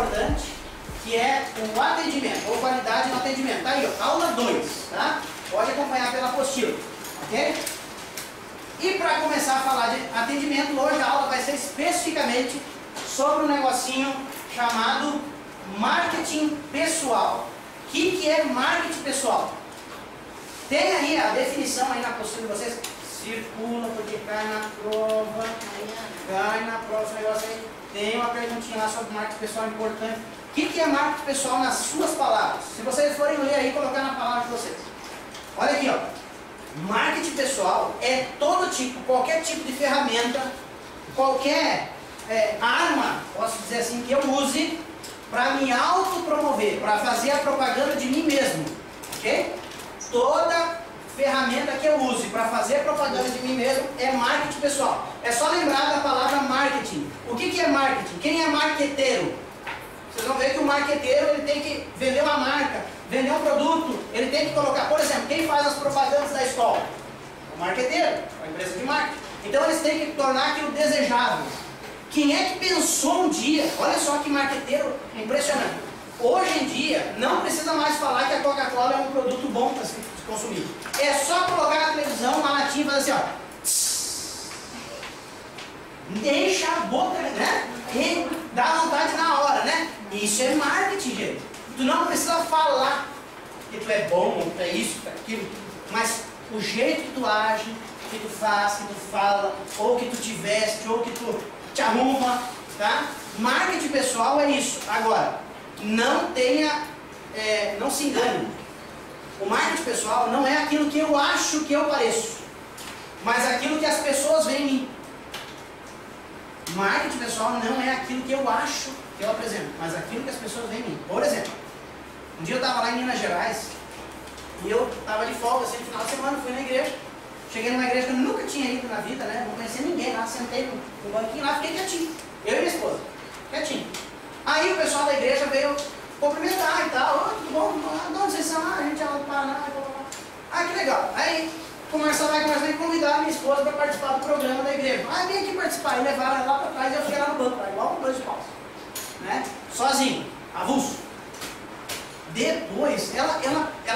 importante, que é o atendimento, ou qualidade no atendimento. Tá aí, ó, aula 2, tá? Pode acompanhar pela apostila, ok? E para começar a falar de atendimento, hoje a aula vai ser especificamente sobre um negocinho chamado marketing pessoal. O que é marketing pessoal? Tem aí a definição aí na apostila de vocês. Circula porque cai na prova, esse negócio aí. Tem uma perguntinha lá sobre marketing pessoal importante. O que é marketing pessoal nas suas palavras? Se vocês forem ler aí, colocar na palavra de vocês. Olha aqui, ó. Marketing pessoal é todo tipo, qualquer tipo de ferramenta, qualquer arma, posso dizer assim, que eu use para me autopromover, para fazer a propaganda de mim mesmo, ok? Toda ferramenta que eu use para fazer a propaganda de mim mesmo é marketing pessoal. É só lembrar da palavra marketing. O que é marketing? Quem é marqueteiro? Vocês vão ver que o marqueteiro ele tem que vender uma marca, vender um produto, ele tem que colocar, por exemplo, quem faz as propagandas da escola? O marqueteiro, a empresa de marketing. Então eles têm que tornar aquilo desejável. Quem é que pensou um dia, olha só que marqueteiro impressionante. Hoje em dia, não precisa mais falar que a Coca-Cola é um produto bom para se consumir. É só colocar na televisão uma latinha e fazer assim, ó. Deixa a boca, né? E dá vontade na hora, né? Isso é marketing, gente. Tu não precisa falar que tu é bom, que tu é isso, que tu é aquilo. Mas o jeito que tu age, que tu faz, que tu fala, ou que tu te veste, ou que tu te arruma, tá? Marketing pessoal é isso. Agora, não se engane. O marketing pessoal não é aquilo que eu acho que eu pareço, mas aquilo que as pessoas veem em mim. Marketing pessoal não é aquilo que eu acho que eu apresento, mas aquilo que as pessoas veem em mim. Por exemplo, um dia eu estava lá em Minas Gerais e eu estava de folga, assim, no final de semana, fui na igreja. Cheguei numa igreja que eu nunca tinha ido na vida, né? Não conhecia ninguém lá, sentei no banquinho lá, fiquei quietinho. Eu e minha esposa, quietinho. Aí o pessoal da igreja veio cumprimentar e tal. Tudo bom? De onde vocês são? A gente é lá do Paraná. Ah, que legal. Aí conversa lá e convidaram minha esposa para participar do programa da igreja. Aí vem aqui participar. E levaram ela lá para trás e eu fiquei lá no banco, lá, igual com 2 paus. Né? Sozinho, avulso. Depois, ela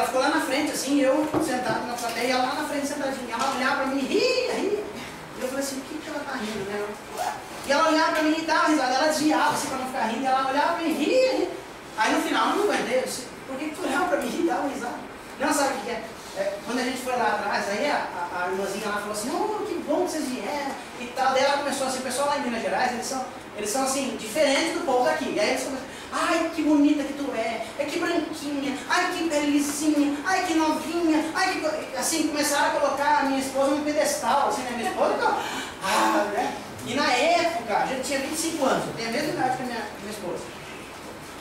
ficou lá na frente, assim, eu sentado na plateia, e ela lá na frente sentadinha. Ela olhava para mim e ria. E eu falei assim, o que ela tá rindo, né? E ela olhava para mim e dava risada. Ela desviava assim para não ficar rindo. E ela olhava para mim e ria. Aí no final, não aguentei. Eu disse, por que tu olhava para mim e dava risada? Não, sabe o que é? Quando a gente foi lá atrás, aí a irmãzinha lá falou assim, oh, que bom que vocês vieram e tal. Daí ela começou assim, o pessoal lá em Minas Gerais, eles são assim, diferentes do povo daqui. E aí eles começaram, ai, que bonita que tu é que branquinha, ai, que belicinha, ai, que novinha, ai, que... Assim, começaram a colocar a minha esposa num pedestal, assim, né? Minha esposa, né? E na época, a gente tinha 25 anos, eu tenho a mesma idade que a minha esposa.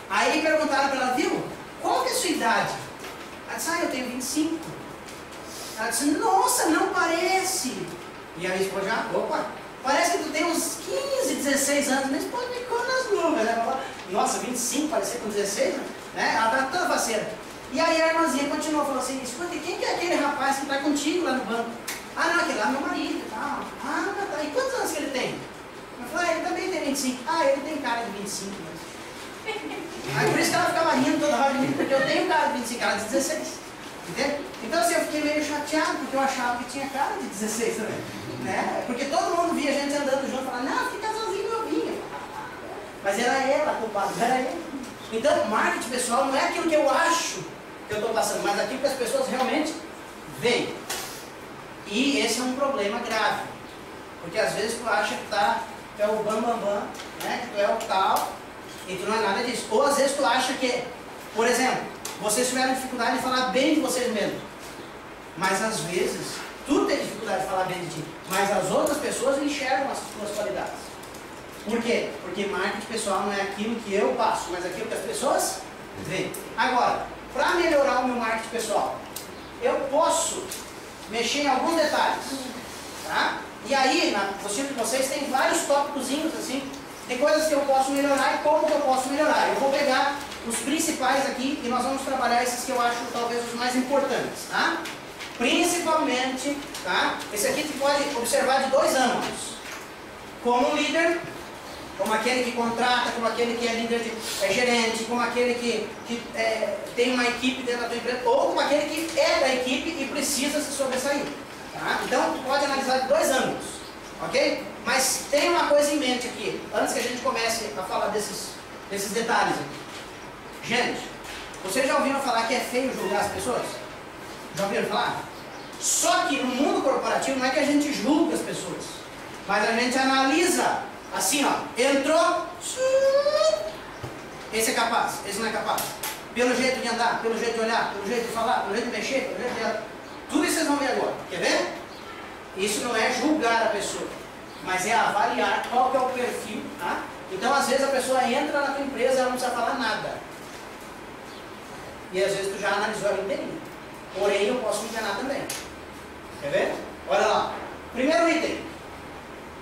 Aí perguntaram para ela, viu, qual que é a sua idade? Ela disse, eu tenho 25. Ela disse, nossa, não parece. E a minha esposa já, opa, parece que tu tem uns 15, 16 anos. Minha esposa ficou nas nuvens, né? Ela falou, nossa, 25, parecia com 16, né? Ela tá toda faceira. E aí a irmãzinha continuou, falou assim, escuta, quem que é aquele rapaz que está contigo lá no banco? Ah, não, aquele lá é meu marido e tal. Ah, tá, e quantos anos que ele tem? Eu falei, ele também tem 25. Ah, ele tem cara de 25 mesmo. Aí por isso que ela ficava rindo toda hora de mim, porque eu tenho cara de 25, cara de 16. Entende? Então assim, eu fiquei meio chateado, porque eu achava que tinha cara de 16 também. Né? Porque todo mundo via a gente andando junto, falando, não, fica sozinho, novinha. Mas era ela a culpada, não era ele. Então, marketing pessoal não é aquilo que eu acho que eu estou passando, mas aquilo que as pessoas realmente veem. E esse é um problema grave. Porque às vezes tu acha que tu é o bambambam, né? Que tu é o tal, e tu não é nada disso. Ou às vezes tu acha que, por exemplo, vocês tiveram dificuldade de falar bem de vocês mesmos. Mas às vezes, tu tem dificuldade de falar bem de ti, mas as outras pessoas enxergam as tuas qualidades. Por quê? Porque marketing pessoal não é aquilo que eu passo, mas aquilo que as pessoas veem. Agora, para melhorar o meu marketing pessoal, eu posso mexer em alguns detalhes. Tá? E aí, na apostila de vocês tem vários tópicozinhos assim, de coisas que eu posso melhorar e como que eu posso melhorar. Eu vou pegar os principais aqui e nós vamos trabalhar esses que eu acho talvez os mais importantes. Tá? Principalmente, tá? Esse aqui tu pode observar de 2 ângulos. Como um líder como aquele que contrata, como aquele que é líder, é gerente, como aquele que tem uma equipe dentro da tua empresa, ou como aquele que é da equipe e precisa se sobressair. Tá? Então, tu pode analisar de dois ângulos, ok? Mas tem uma coisa em mente aqui, antes que a gente comece a falar desses detalhes aqui. Gente, vocês já ouviram falar que é feio julgar as pessoas? Já ouviram falar? Só que no mundo corporativo não é que a gente julga as pessoas, mas a gente analisa, assim ó, entrou, esse é capaz, esse não é capaz. Pelo jeito de andar, pelo jeito de olhar, pelo jeito de falar, pelo jeito de mexer, pelo jeito de... Tudo isso vocês vão ver agora, quer ver? Isso não é julgar a pessoa, mas é avaliar qual que é o perfil, tá? Então às vezes a pessoa entra na tua empresa e ela não precisa falar nada. E às vezes tu já analisou ela inteirinha. Porém eu posso me enganar também. Quer ver? Olha lá. Primeiro item.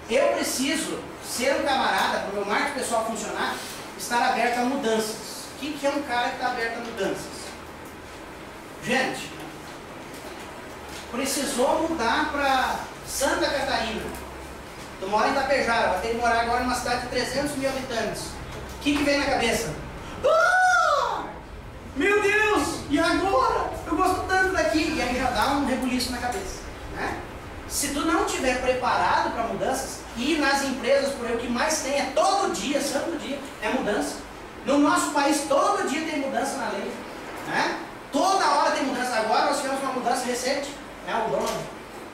Eu preciso ser um camarada, para o meu marketing pessoal funcionar, estar aberto a mudanças. O que é um cara que está aberto a mudanças? Gente, precisou mudar para Santa Catarina. Tu mora em Itapejara, vai ter que morar agora numa cidade de 300 mil habitantes. O que vem na cabeça? Meu Deus! E agora? Eu gosto tanto daqui. E aí já dá um rebuliço na cabeça. Né? Se tu não estiver preparado para mudanças, e nas empresas, por aí, o que mais tem é todo dia, santo dia, é mudança. No nosso país, todo dia tem mudança na lei. Né? Toda hora tem mudança. Agora nós tivemos uma mudança recente. O Donald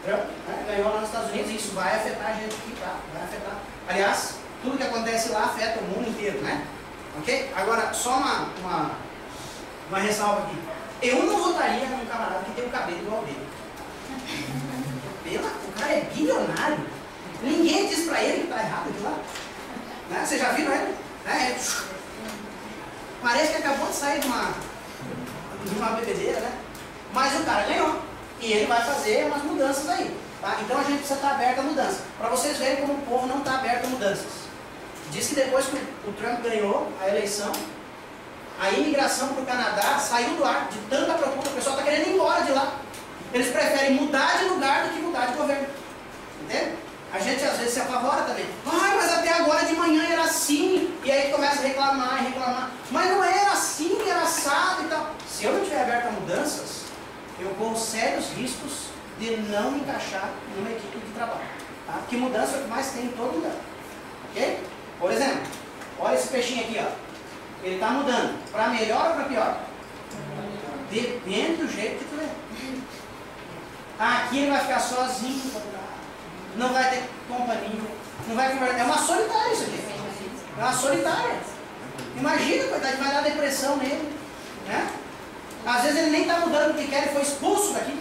Trump ganhou lá nos Estados Unidos e isso vai afetar a gente aqui, tá? Vai afetar. Aliás, tudo que acontece lá afeta o mundo inteiro, né? Ok? Agora, só uma ressalva aqui. Eu não votaria num camarada que tem um cabelo igual dele. O cara é bilionário. Ninguém diz pra ele que tá errado aquilo lá. Né? Vocês já viram ele? Parece que acabou de sair de uma bebedeira, né? Mas o cara ganhou. E ele vai fazer umas mudanças aí. Tá? Então a gente precisa estar aberto a mudança. Para vocês verem como o povo não está aberto a mudanças. Diz que depois que o Trump ganhou a eleição, a imigração para o Canadá saiu do ar de tanta procura. O pessoal está querendo ir embora de lá. Eles preferem mudar de lugar do que mudar de governo. Entende? A gente às vezes se apavora também. Mas até agora de manhã era assim. E aí começa a reclamar e reclamar. Mas não era assim, era assado e tal. Se eu não estiver aberto a mudanças, eu corro sérios riscos de não me encaixar numa equipe de trabalho. Tá? Porque mudança é o que mais tem em todo lugar. Ok? Por exemplo, olha esse peixinho aqui, ó. Ele está mudando. Para melhor ou para pior? Depende do jeito que tu é. Aqui ele vai ficar sozinho. Não vai ter companhia. Não vai conversar. É uma solitária isso aqui. É uma solitária. Imagina, coitado, vai dar depressão nele. Né? Às vezes ele nem está mudando o que quer, ele foi expulso daqui,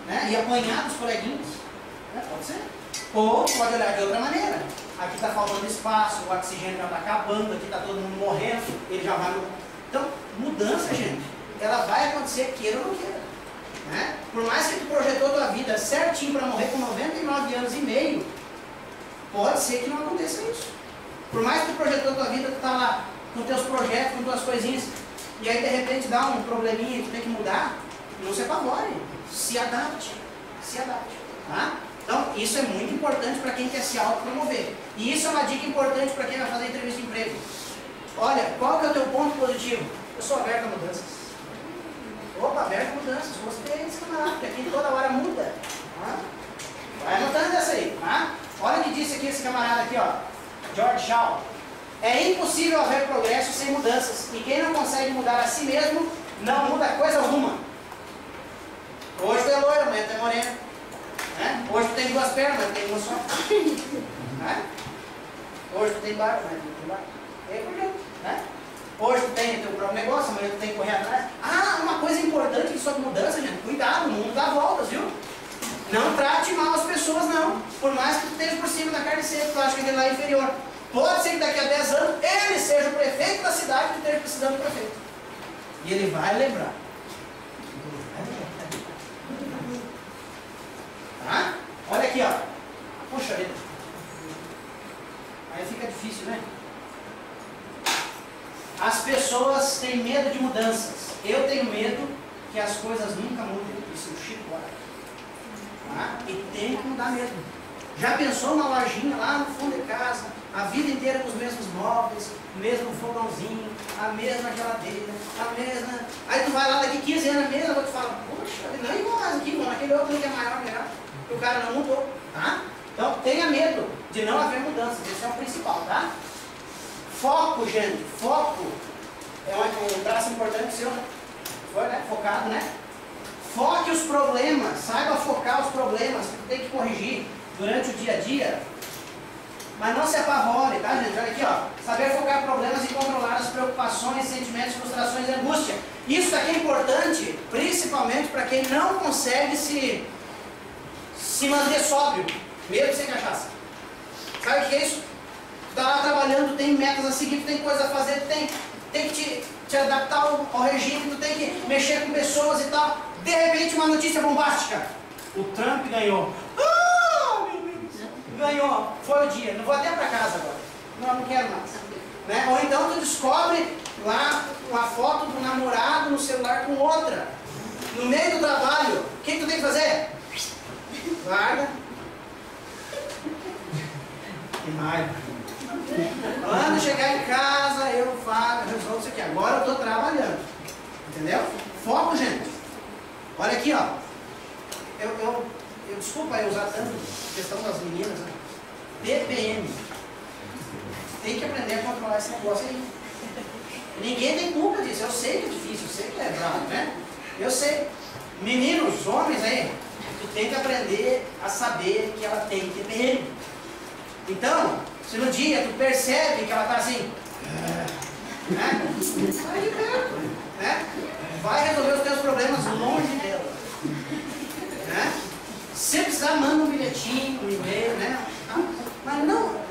né? E apanhado dos coleguinhas. Pode ser. Ou pode olhar de outra maneira. Aqui está faltando espaço, o oxigênio já está acabando, aqui está todo mundo morrendo, ele já vai... Então, mudança, gente, ela vai acontecer, queira ou não queira. Né? Por mais que tu projetou tua vida certinho para morrer com 99 anos e meio, pode ser que não aconteça isso. Por mais que tu projetou tua vida, tu está lá com teus projetos, com tuas coisinhas, e aí de repente dá um probleminha e tu tem que mudar, não se apavore, se adapte, tá? Então isso é muito importante para quem quer se autopromover. E isso é uma dica importante para quem vai fazer entrevista de emprego. Olha, qual que é o teu ponto positivo? Eu sou aberto a mudanças. Opa, aberto a mudanças, gostei desse camarada, porque aqui toda hora muda. Tá? Vai anotando essa aí, tá? Olha o que disse aqui esse camarada aqui, ó, George Shaw. É impossível haver progresso sem mudanças, e quem não consegue mudar a si mesmo, não muda coisa alguma. Hoje tu é loiro, amanhã tu é moreno. Né? Hoje tu tem duas pernas, amanhã tu tem uma só. Né? Hoje tu tem barba, amanhã tu não tem barba. E aí por diante, né? Hoje tu tem teu próprio negócio, amanhã tu tem que correr atrás. Uma coisa importante sobre mudança, gente, cuidado, o mundo dá voltas, viu? Não trate mal as pessoas, não. Por mais que tu esteja por cima da carne seca, tu acha que ele lá é inferior. Pode ser que daqui a 10 anos ele seja o prefeito da cidade que esteja precisando do prefeito. E ele vai lembrar. Tá? Olha aqui, ó. Puxa vida. Aí fica difícil, né? As pessoas têm medo de mudanças. Eu tenho medo que as coisas nunca mudem. Isso é o Chico Buarque. Tá? E tem que mudar mesmo. Já pensou uma lojinha lá no fundo de casa, a vida inteira com os mesmos móveis, o mesmo fogãozinho, a mesma geladeira, a mesma... Aí tu vai lá daqui 15 anos mesmo, eu te falo, poxa, não é igual mais aqui, mano, aquele outro que é maior, melhor, que o cara não mudou, tá? Então tenha medo de não haver mudanças, esse é o principal, tá? Foco, gente, foco é um traço importante seu, né? Foi, né? Focado, né? Foque os problemas, saiba focar os problemas que tu tem que corrigir durante o dia a dia, mas não se apavore, tá, gente? Olha aqui, ó. Saber focar problemas e controlar as preocupações, sentimentos, frustrações e angústia. Isso aqui é importante, principalmente para quem não consegue se manter sóbrio, mesmo sem cachaça. Sabe o que é isso? Tu tá lá trabalhando, tem metas a seguir, tu tem coisa a fazer, tu tem que te adaptar ao regime, tu tem que mexer com pessoas e tal. De repente, uma notícia bombástica. O Trump ganhou. Ganhou, foi o dia, não vou até para casa agora, não quero mais, né? Ou então tu descobre lá uma foto do namorado no celular com outra, no meio do trabalho, o que tu tem que fazer? Larga. Que raiva. Quando chegar em casa, eu resolvo isso aqui, agora eu estou trabalhando, entendeu? Foco, gente. Olha aqui, ó, desculpa eu usar tanto a questão das meninas, né? TPM. Tem que aprender a controlar esse negócio aí. Ninguém tem culpa disso. Eu sei que é difícil, eu sei que é bravo, né? Eu sei. Meninos, homens aí, tu tem que aprender a saber que ela tem TPM. Então, se no dia tu percebe que ela tá assim, né? Vai de perto, né? Vai resolver os teus problemas longe dela, né? Se precisar, manda um bilhetinho, um e-mail, né? Mas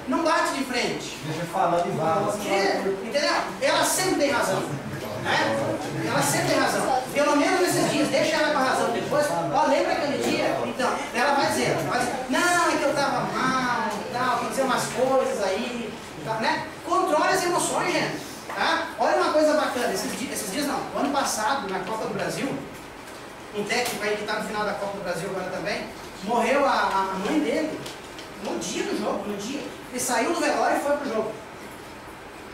não bate de frente. Deixa falando e fala. Entendeu? Ela sempre tem razão, né? Ela sempre tem razão. Pelo menos nesses dias, deixa ela com a razão. Depois, ó, lembra aquele dia? Então, ela vai dizer, não, é que eu tava mal, tal, tem que dizer umas coisas aí, tal, né? Controle as emoções, gente, tá? Olha uma coisa bacana, esses dias não, o ano passado, na Copa do Brasil, um técnico aí que está no final da Copa do Brasil agora também, morreu a mãe dele, no dia do jogo, no dia. Ele saiu do velório e foi pro jogo.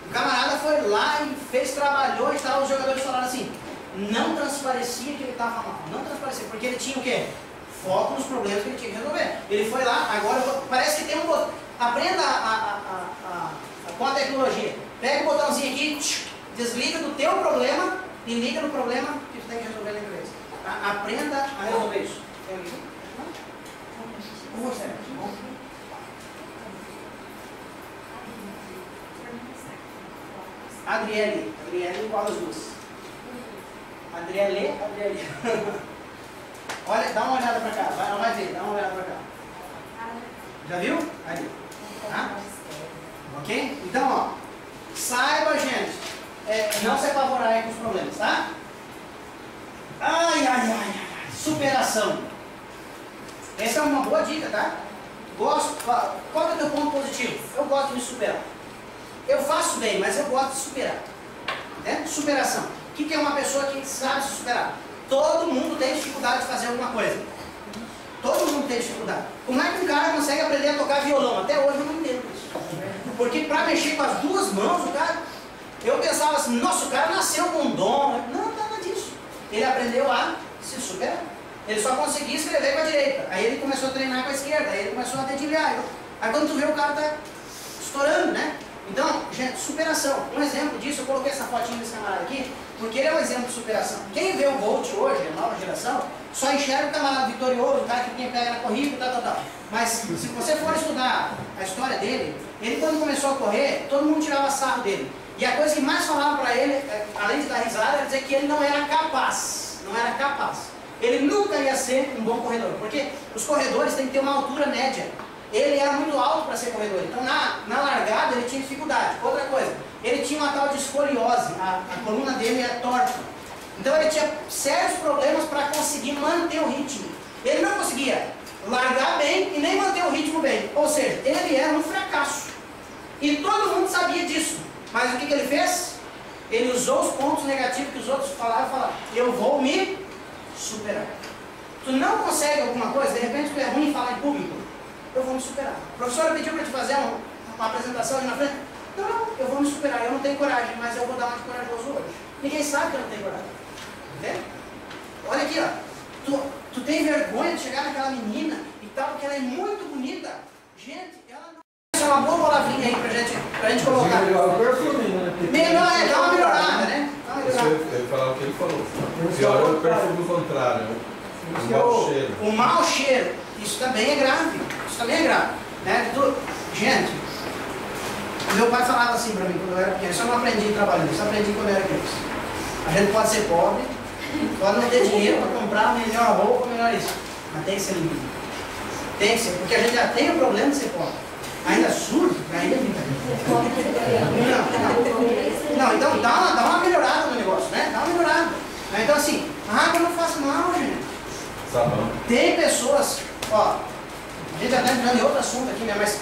O camarada foi lá e trabalhou e tal, os jogadores falaram assim, não transparecia que ele estava mal, não transparecia, porque ele tinha o quê? Foco nos problemas que ele tinha que resolver. Ele foi lá, agora parece que tem um botão, aprenda com a tecnologia, pega o botãozinho aqui, desliga do teu problema e liga no problema que tu tem que resolver na empresa. Aprenda a resolver isso. Com você. Adriele, igual as duas. Adriele. Olha, dá uma olhada pra cá, vai ver, dá uma olhada pra cá. Já viu? Ali. Tá? Ok? Então, ó, saiba, gente, não se apavorar aí com os problemas, tá? Ai, superação. Essa é uma boa dica, tá? Qual é o teu ponto positivo? Eu gosto de me superar. Eu faço bem, mas eu gosto de superar. Né? Superação. O que é uma pessoa que sabe se superar? Todo mundo tem dificuldade de fazer alguma coisa. Todo mundo tem dificuldade. Como é que um cara consegue aprender a tocar violão? Até hoje eu não entendo isso. Porque para mexer com as duas mãos, o cara... Eu pensava assim, nossa, o cara nasceu com um dom. Não, nada disso. Ele aprendeu a se superar. Ele só conseguia escrever com a direita. Aí ele começou a treinar com a esquerda. Aí ele começou a dedilhar. Aí quando tu vê, o cara tá estourando, né? Então, gente, superação. Um exemplo disso, eu coloquei essa fotinha desse camarada aqui, porque ele é um exemplo de superação. Quem vê o Bolt hoje, a nova geração, só enxerga o camarada vitorioso, o cara que tinha pega na corrida, tal. Mas se você for estudar a história dele, ele quando começou a correr, todo mundo tirava sarro dele. E a coisa que mais falavam para ele, além de dar risada, era dizer que ele não era capaz. Não era capaz. Ele nunca ia ser um bom corredor, porque os corredores têm que ter uma altura média. Ele era muito alto para ser corredor, então na largada ele tinha dificuldade. Outra coisa, ele tinha uma tal de escoliose, a coluna dele é torta. Então ele tinha sérios problemas para conseguir manter o ritmo. Ele não conseguia largar bem e nem manter o ritmo bem. Ou seja, ele era um fracasso. E todo mundo sabia disso. Mas o que ele fez? Ele usou os pontos negativos que os outros falaram e falou, eu vou me superar. Tu não consegue alguma coisa, de repente tu é ruim em falar em público. eu vou me superar. A professora pediu para te fazer uma apresentação ali na frente. Não, eu vou me superar, eu não tenho coragem, mas eu vou dar uma de corajoso hoje. Ninguém sabe que eu não tenho coragem. Entende? Olha aqui, ó. Tu tem vergonha de chegar naquela menina e tal, porque ela é muito bonita. Gente, ela não... Isso é uma boa palavrinha aí pra gente colocar. Melhor, dá uma melhorada, né? Dá uma melhorada. Eu ia falar o que ele falou. Pior é o perfume contrário. O mau cheiro. O mau cheiro. Isso também é grave. Isso também é grave. Né? Gente, meu pai falava assim pra mim quando eu era pequeno. Isso eu não aprendi trabalhando, isso eu aprendi quando eu era criança. A gente pode ser pobre, pode não ter dinheiro para comprar a melhor roupa, melhor isso. Mas tem que ser limpo. Tem que ser, porque a gente já tem o problema de ser pobre. Ainda surdo, ainda é não, então dá uma melhorada no negócio, né? Dá uma melhorada. Então assim, água não faz mal, gente. Sabão. Tem pessoas, ó, a gente já está entrando em outro assunto aqui, né? Mas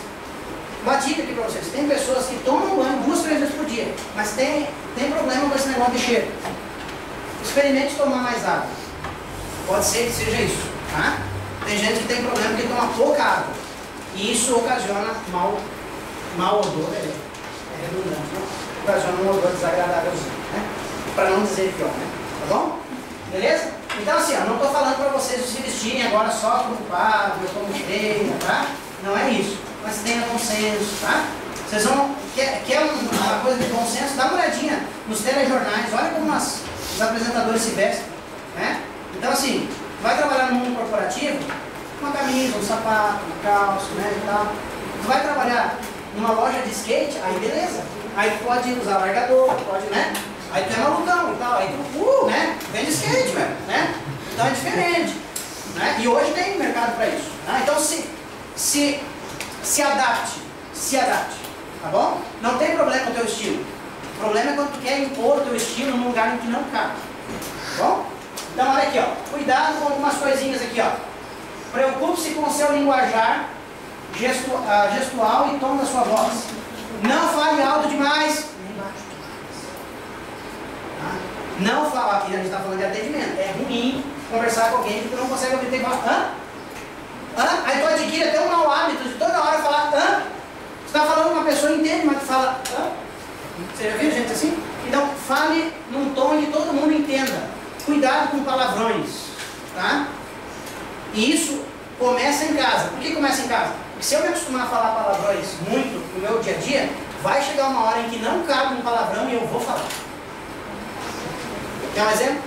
uma dica aqui para vocês, tem pessoas que tomam banho 2, 3 vezes por dia, mas tem problema com esse negócio de cheiro. Experimente tomar mais água. Pode ser que seja isso, tá? Tem gente que tem problema porque toma pouca água. E isso ocasiona mau odor, é redundante, né? Ocasiona um odor desagradávelzinho, né? Para não dizer pior, né? Tá bom? Beleza? Então assim, eu não estou falando para vocês se vestirem agora só como padre, como freira, tá? Não é isso. Mas tenha bom senso, tá? Vocês vão... Quer uma coisa de bom senso? Dá uma olhadinha nos telejornais, olha como os apresentadores se vestem, né? Então assim, vai trabalhar no mundo corporativo, uma camisa, um sapato, uma calça, né, e tal. Tu vai trabalhar numa loja de skate, aí beleza. Aí tu pode usar largador, pode, né? Aí tu é malucão e tal, aí tu, né? Vende skate, velho, né? Então é diferente, né? E hoje tem mercado para isso, né? Então se adapte, tá bom? Não tem problema com o teu estilo. O problema é quando tu quer impor o teu estilo num lugar em que não cabe, tá bom? Então olha aqui, ó, cuidado com algumas coisinhas aqui, ó. Preocupe-se com o seu linguajar gestual e tom da sua voz. Não fale alto demais. Não fala, aqui a gente está falando de atendimento. É ruim conversar com alguém que tu não consegue ouvir e falar, Aí tu adquire até um mau hábito de toda hora falar, Você está falando com uma pessoa entende, mas tu fala, Você já viu gente assim? Então fale num tom que todo mundo entenda. Cuidado com palavrões, tá? E isso começa em casa. Por que começa em casa? Porque se eu me acostumar a falar palavrões muito no meu dia a dia, vai chegar uma hora em que não cabe um palavrão e eu vou falar. Quer um exemplo?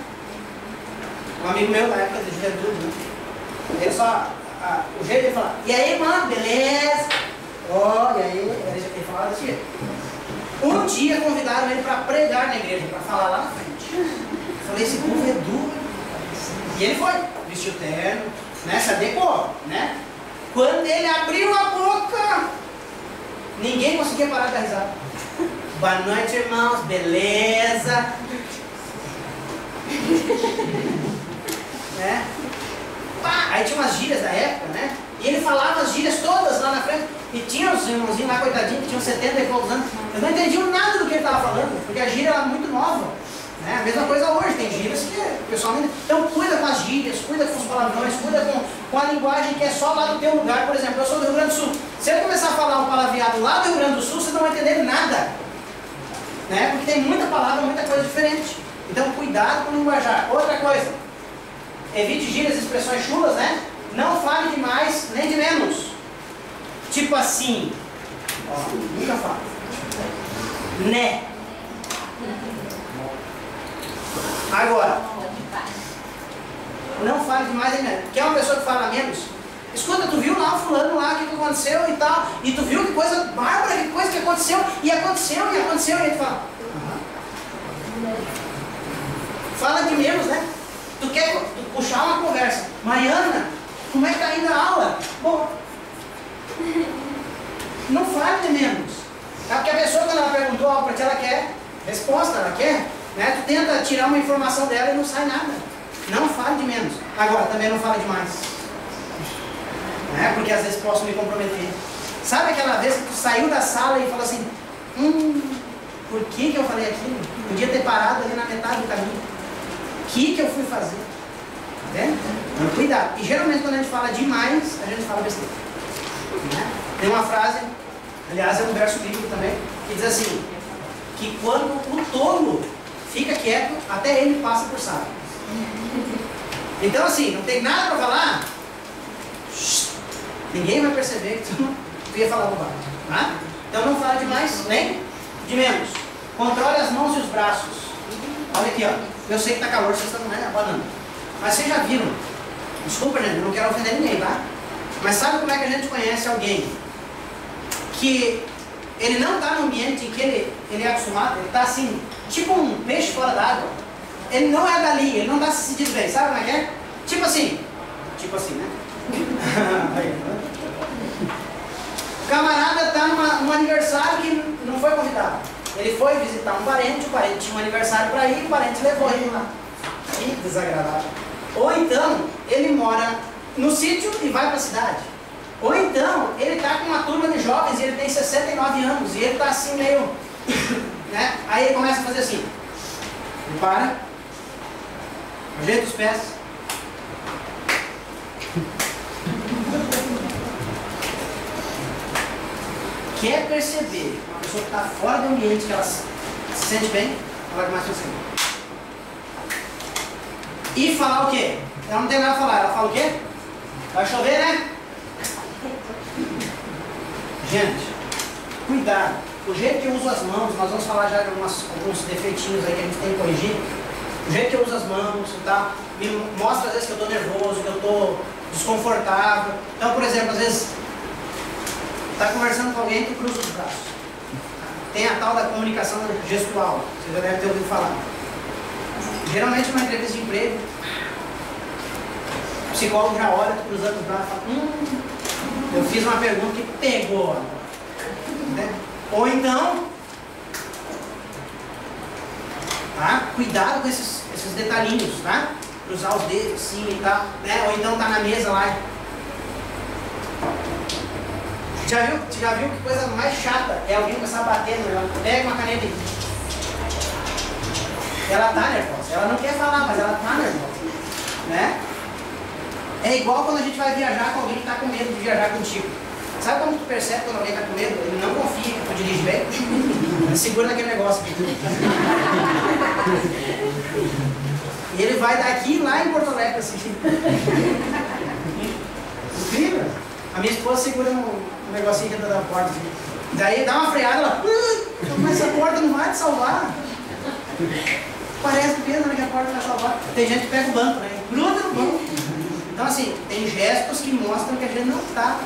Um amigo meu na época de juventude, né? Ele só... o jeito de falar, e aí, mano, beleza? E aí, ele falava desse jeito. Um dia convidaram ele para pregar na igreja, para falar lá na frente. Eu falei, esse povo é duro. E ele foi, vestiu terno, né? Se adequou, né? Quando ele abriu a boca, ninguém conseguia parar de dar risada. Boa noite, irmãos, beleza? Né? Aí tinha umas gírias da época, né? E ele falava as gírias todas lá na frente. E tinha os irmãozinhos lá, coitadinhos, que tinham 70 e poucos anos. Eles não entendiam nada do que ele estava falando, porque a gíria era muito nova. Né? A mesma coisa hoje, tem gírias que o pessoal não... Então cuida com as gírias, cuida com os palavrões, cuida com a linguagem que é só lá do teu lugar. Por exemplo, eu sou do Rio Grande do Sul. Se eu começar a falar um palavreado lá do Rio Grande do Sul, vocês não vão entender nada. Né? Porque tem muita palavra, muita coisa diferente. Então cuidado com o linguajar. Outra coisa, evite gírias e expressões chulas, né? Não fale de mais nem de menos. Tipo assim, nunca falo. Né? Agora, não fale de mais nem menos. Quer uma pessoa que fala menos? Escuta, tu viu lá o fulano lá, o que aconteceu e tal, e tu viu que coisa bárbara, que coisa que aconteceu, e aconteceu, e aconteceu, e ele fala, fala de menos, né? Tu quer puxar uma conversa. Mariana, como é que tá indo a aula? Bom, não fale de menos. Tá? Porque a pessoa, quando ela perguntou algo para ti, ela quer resposta, ela quer, né? Tu tenta tirar uma informação dela e não sai nada. Não fale de menos. Agora, também não fale demais. Né? Porque às vezes posso me comprometer. Sabe aquela vez que tu saiu da sala e falou assim, por que eu falei aquilo? Podia ter parado ali na metade do caminho. O que eu fui fazer? Tá vendo? Então, cuidado. E geralmente quando a gente fala demais, a gente fala besteira. Né? Tem uma frase, aliás é um verso bíblico também, que diz assim, que quando o tolo fica quieto, até ele passa por sábio. Então assim, não tem nada para falar, ninguém vai perceber que tu ia falar bobagem. Tá? Então não fala demais, nem de menos. Controle as mãos e os braços. Olha aqui, ó. Eu sei que tá calor, vocês estão abanando. Mas vocês já viram, desculpa gente, eu não quero ofender ninguém, tá? Mas sabe como é que a gente conhece alguém que ele não está no ambiente em que ele é acostumado, ele está assim, tipo um peixe fora d'água. Ele não é dali, ele não está se sentindo bem, sabe como é que é? Tipo assim, né? O camarada está num aniversário que não foi convidado. Ele foi visitar um parente, o parente tinha um aniversário para ir, o parente levou ele lá. Que desagradável. Ou então, ele mora no sítio e vai para a cidade. Ou então, ele está com uma turma de jovens e ele tem 69 anos e ele está assim meio... né? Aí ele começa a fazer assim. Ele para, ajeita os pés. Quer perceber uma pessoa que está fora do ambiente, que ela se sente bem, ela começa assim. E falar o quê? Ela não tem nada a falar, ela fala o quê? Vai chover, né? Gente, cuidado. O jeito que eu uso as mãos, nós vamos falar já de alguns defeitinhos aí que a gente tem que corrigir. O jeito que eu uso as mãos e tal, me mostra às vezes que eu estou nervoso, que eu estou desconfortável. Então, por exemplo, às vezes, está conversando com alguém que cruza os braços. Tem a tal da comunicação gestual, você já deve ter ouvido falar. Geralmente, numa entrevista de emprego, o psicólogo já olha, cruzando os braços e fala, eu fiz uma pergunta que pegou agora. Né? Ou então, tá? Cuidado com esses detalhinhos, tá? Cruzar os dedos assim e tal, né? Ou então tá na mesa lá. Já viu que coisa mais chata é alguém começar a bater, ela pega uma caneta e... Ela tá nervosa, ela não quer falar, mas ela tá nervosa, né? É igual quando a gente vai viajar com alguém que tá com medo de viajar contigo. Sabe como tu percebe quando alguém tá com medo? Ele não confia que tu dirige bem, ele segura naquele negócio aqui. E ele vai daqui lá em Porto Alegre, assim. Incrível. A minha esposa segura um negocinho dentro da porta, assim. Daí dá uma freada, ela... mas essa porta não vai te salvar. Parece mesmo que a porta vai salvar. Tem gente que pega o banco, né? Gruda no banco. Então assim, tem gestos que mostram que a gente não está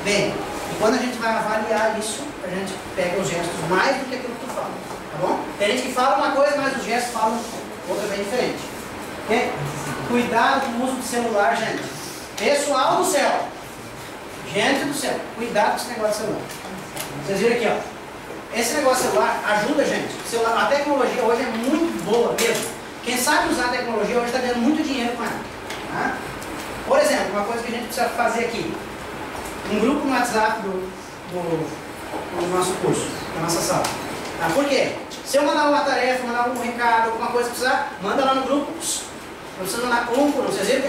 bem. E quando a gente vai avaliar isso, a gente pega os gestos mais do que aquilo que tu fala. Tá bom? Tem gente que fala uma coisa, mas os gestos falam outra bem diferente. Okay? Cuidado com o uso do celular, gente. Pessoal do céu. Gente do céu. Cuidado com esse negócio de celular. Vocês viram aqui, ó. Esse negócio de celular ajuda, gente. A tecnologia hoje é muito boa mesmo. Quem sabe usar a tecnologia hoje está ganhando muito dinheiro com ela. Tá? Por exemplo, uma coisa que a gente precisa fazer aqui. Um grupo no WhatsApp do nosso curso, da nossa sala. Tá? Por quê? Se eu mandar uma tarefa, mandar um recado, alguma coisa que precisar, manda lá no grupo. Não precisa mandar um por um. Vocês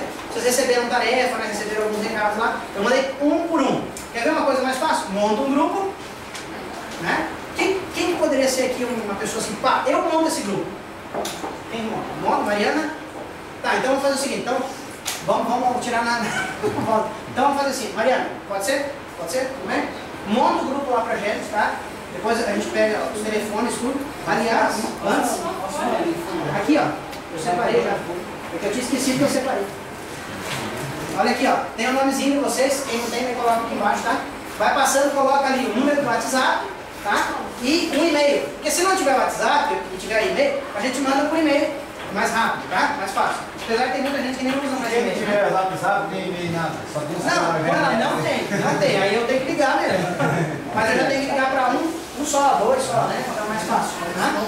receberam tarefa, né? Receberam alguns recados lá. Eu mandei um por um. Quer ver uma coisa mais fácil? Monta um grupo. Né? Quem poderia ser aqui uma pessoa assim? Pá, eu monto esse grupo. Quem monta? Monta, Mariana? Tá, então vamos fazer o seguinte. Então, vamos tirar na... Então vamos fazer assim. Mariana, pode ser? Pode ser? Tudo bem? Monta o grupo lá pra gente, tá? Depois a gente pega os telefones, tudo. Aliás, antes... Aqui, ó. Eu separei já. Porque eu tinha esquecido que eu separei. Olha aqui, ó. Tem o nomezinho de vocês. Quem não tem, me coloca aqui embaixo, tá? Vai passando, coloca ali o número do WhatsApp, tá? E um e-mail. Porque se não tiver WhatsApp e tiver e-mail, a gente manda por e-mail. Mais rápido, tá? Mais fácil. Apesar que tem muita gente que nem usa mais e-mail. Se tiver WhatsApp, nem e-mail, nada. Só tem Não tem. Aí eu tenho que ligar mesmo. Mas eu já tenho que ligar para um só, dois só, né? Fica mais fácil. Tá?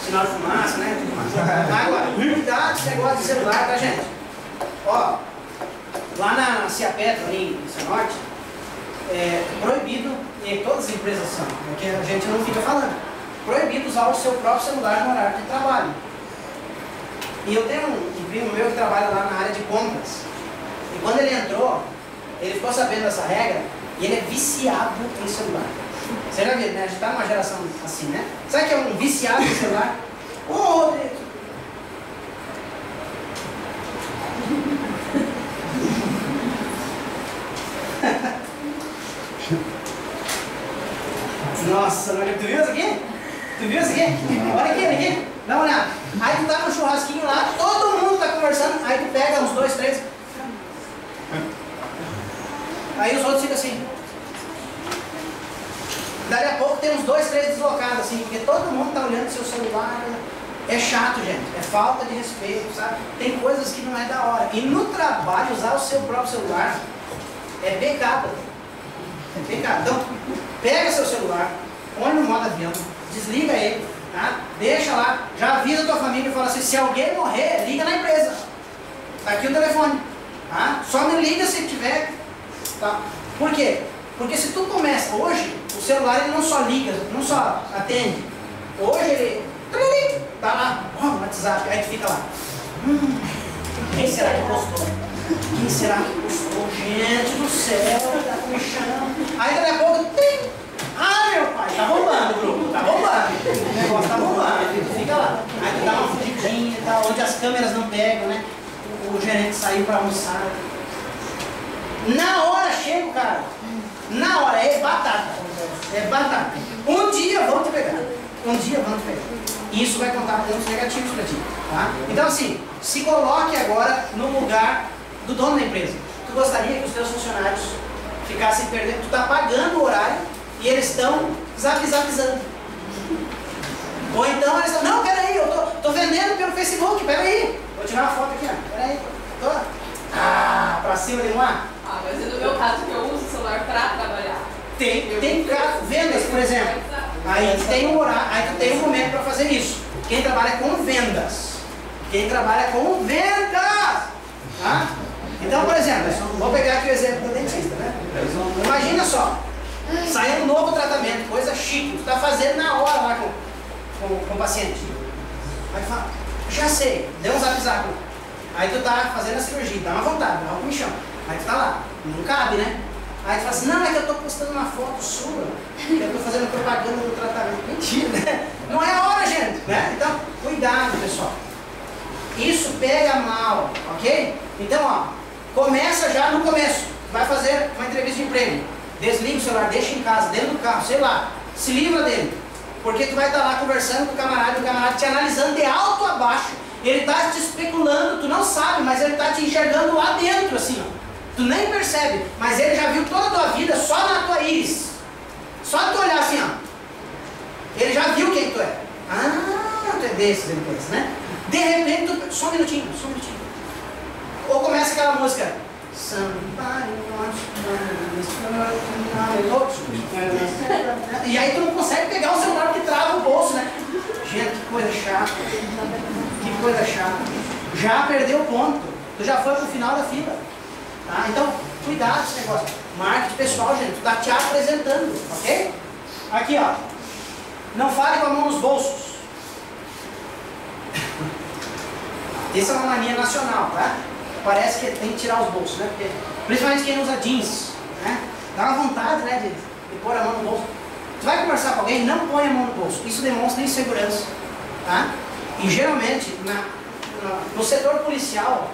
Sinal de fumaça, né? Tudo mais. Agora, cuidado com esse negócio de celular, tá, gente? Ó, lá na Ciapetra, ali em Cianorte, é proibido, e todas as empresas são, porque a gente não fica falando, proibido usar o seu próprio celular no horário de trabalho. E eu tenho um primo meu que trabalha lá na área de compras. E quando ele entrou, ele ficou sabendo dessa regra, E ele é viciado em celular. Você já viu, né? A gente está numa geração assim, né? Sabe o que é um viciado em celular? Ô, Rodrigo! Nossa, tu viu isso aqui? Tu viu isso aqui? Olha aqui. Dá uma olhada. Aí tu tá no churrasquinho lá, todo mundo tá conversando, aí tu pega uns 2, 3. Aí os outros ficam assim. Daqui a pouco tem uns 2, 3 deslocados assim, porque todo mundo tá olhando seu celular. É chato, gente. É falta de respeito, sabe? Tem coisas que não é da hora. E no trabalho, usar o seu próprio celular é pecado. É pecado. Então, pega seu celular, põe no modo avião, desliga ele, tá? Deixa lá, já avisa a tua família e fala assim, se alguém morrer, liga na empresa. Tá aqui o telefone. Tá? Só me liga se tiver. Tá? Por quê? Porque se tu começa, hoje, o celular ele não só liga, não só atende. Hoje ele tá lá, no WhatsApp, aí tu fica lá. Quem será que postou? Quem será que postou? Gente do céu, tá me chamando. Aí daqui a pouco, tem. Ah, meu pai, tá bombando o grupo, tá bombando. O negócio tá bombando, fica lá. Aí tu dá uma fugidinha e tal, onde as câmeras não pegam, né? O gerente saiu pra almoçar. Na hora chega o cara. Na hora, é batata. É batata. Um dia vão te pegar. Um dia vão te pegar. E isso vai contar pontos negativos para ti. Tá? Então assim, se coloque agora no lugar do dono da empresa. Tu gostaria que os teus funcionários ficassem perdendo? Tu está pagando o horário e eles estão zapisando. Ou então eles estão, não, peraí, eu tô vendendo pelo Facebook, peraí. Vou tirar uma foto aqui, ó. Peraí, pra cima de lá. Ah, mas no meu caso que eu uso o celular para trabalhar. Tem vendas, por exemplo. Aí tem um horário, aí tu tem um momento para fazer isso. Quem trabalha com vendas. Quem trabalha com vendas. Tá? Então, por exemplo, vou pegar aqui o exemplo do dentista, né? Imagina só, saiu um novo tratamento, coisa chique, tu está fazendo na hora lá com o paciente. Aí tu fala, já sei, deu um zap. Aí tu tá fazendo a cirurgia, dá uma vontade, dá uma comichão. Aí tu tá lá, não cabe, né? Aí tu fala assim, não, é que eu tô postando uma foto sua, que eu tô fazendo propaganda do tratamento. Mentira, né? Não é a hora, gente, né? Então, cuidado, pessoal. Isso pega mal, ok? Então, ó, começa já no começo. Vai fazer uma entrevista de emprego. Desliga o celular, deixa em casa, dentro do carro, sei lá. Se livra dele. Porque tu vai estar lá conversando com o camarada te analisando de alto a baixo. Ele tá te especulando, tu não sabe, mas ele tá te enxergando lá dentro, assim, ó. Tu nem percebe, mas ele já viu toda a tua vida só na tua íris. Só tu olhar assim, ó. Ele já viu quem tu é. Ah, tu é desses, ele pensa, né? De repente, tu... só um minutinho. Ou começa aquela música. E aí tu não consegue pegar o celular porque trava o bolso, né? Gente, que coisa chata. Que coisa chata. Já perdeu o ponto. Tu já foi pro final da fila. Tá? Então, cuidado com esse negócio. Marketing pessoal, gente, tu tá te apresentando, ok? Aqui, ó. Não fale com a mão nos bolsos. Essa é uma mania nacional, tá? Parece que tem que tirar os bolsos, né? Porque, principalmente quem usa jeans, né? Dá uma vontade, né, de pôr a mão no bolso. Tu vai conversar com alguém, não põe a mão no bolso. Isso demonstra insegurança, tá? E geralmente, no setor policial,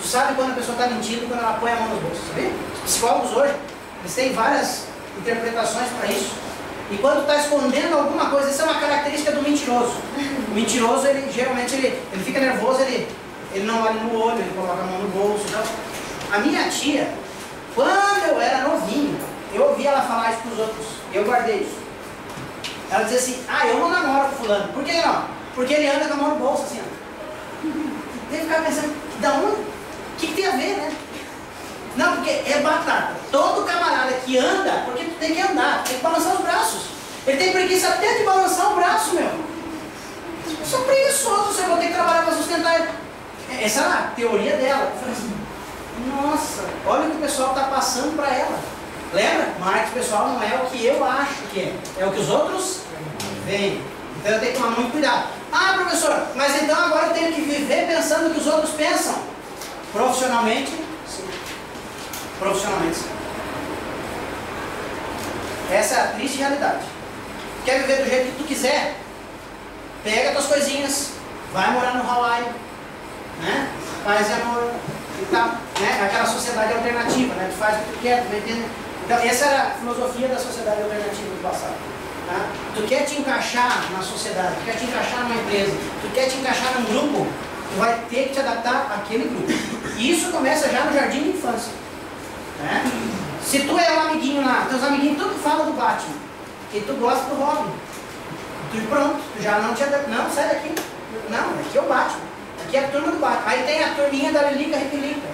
tu sabe quando a pessoa está mentindo quando ela põe a mão no bolso, sabe? Os psicólogos hoje, eles têm várias interpretações para isso. E quando está escondendo alguma coisa, isso é uma característica do mentiroso. O mentiroso, ele geralmente ele fica nervoso, ele não olha no olho, ele coloca a mão no bolso. Então, a minha tia, quando eu era novinho, eu ouvi ela falar isso para os outros. E eu guardei isso. Ela dizia assim, eu não namoro com fulano. Por que não? Porque ele anda com a mão no bolso, assim, ó. Tem que ficar pensando, da onde? O que tem a ver, né? Não, porque é batata. Todo camarada que anda, porque tu tem que andar, tem que balançar os braços. Ele tem preguiça até de balançar o braço, meu. Eu sou preguiçoso, você vai ter que trabalhar para sustentar ele. Essa é a teoria dela. Eu falei assim, nossa, olha o que o pessoal está passando para ela. Lembra? Marketing pessoal não é o que eu acho que é. É o que os outros veem. Então eu tenho que tomar muito cuidado. Ah, professor, mas então agora eu tenho que viver pensando o que os outros pensam. Profissionalmente, sim. Profissionalmente, sim. Essa é a triste realidade. Quer viver do jeito que tu quiser? Pega tuas coisinhas, vai morar no Hawaii, né? Paz e amor e tal, né? Aquela sociedade alternativa, né? Tu faz o que tu quer, tu entende? Então, essa era a filosofia da sociedade alternativa do passado. Tá? Tu quer te encaixar na sociedade, tu quer te encaixar numa empresa, tu quer te encaixar num grupo, tu vai ter que te adaptar àquele grupo. E isso começa já no jardim de infância. Né? Se tu é um amiguinho lá, teus amiguinhos tudo falam do Batman, e tu gosta do Robin, tu pronto, tu já não te adapta. Não, sai daqui. Não, aqui é o Batman. Aqui é a turma do Batman. Aí tem a turminha da Lilica Repelica,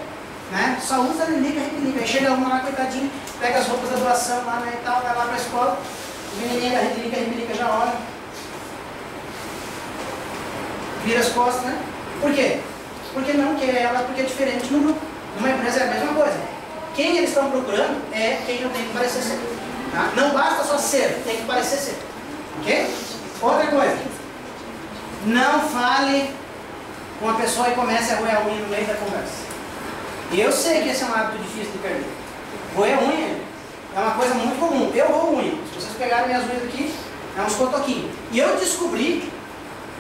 né? Só usa a Lilica Repelica. Aí chega uma lá, coitadinho, pega as roupas da doação lá, né, e tal, vai lá pra escola, o menininho da Lilica Repelica já olha, vira as costas, né? Por quê? Porque não quer ela, porque é diferente no grupo. Numa empresa é a mesma coisa. Quem eles estão procurando é quem eu tenho que parecer ser. Tá? Não basta só ser, tem que parecer ser. Ok? Outra coisa. Não fale com a pessoa e comece a roer a unha no meio da conversa. Eu sei que esse é um hábito difícil de perder. Roer a unha é uma coisa muito comum. Eu roo unha. Se vocês pegarem minhas unhas aqui, é uns cotoquinhos. E eu descobri,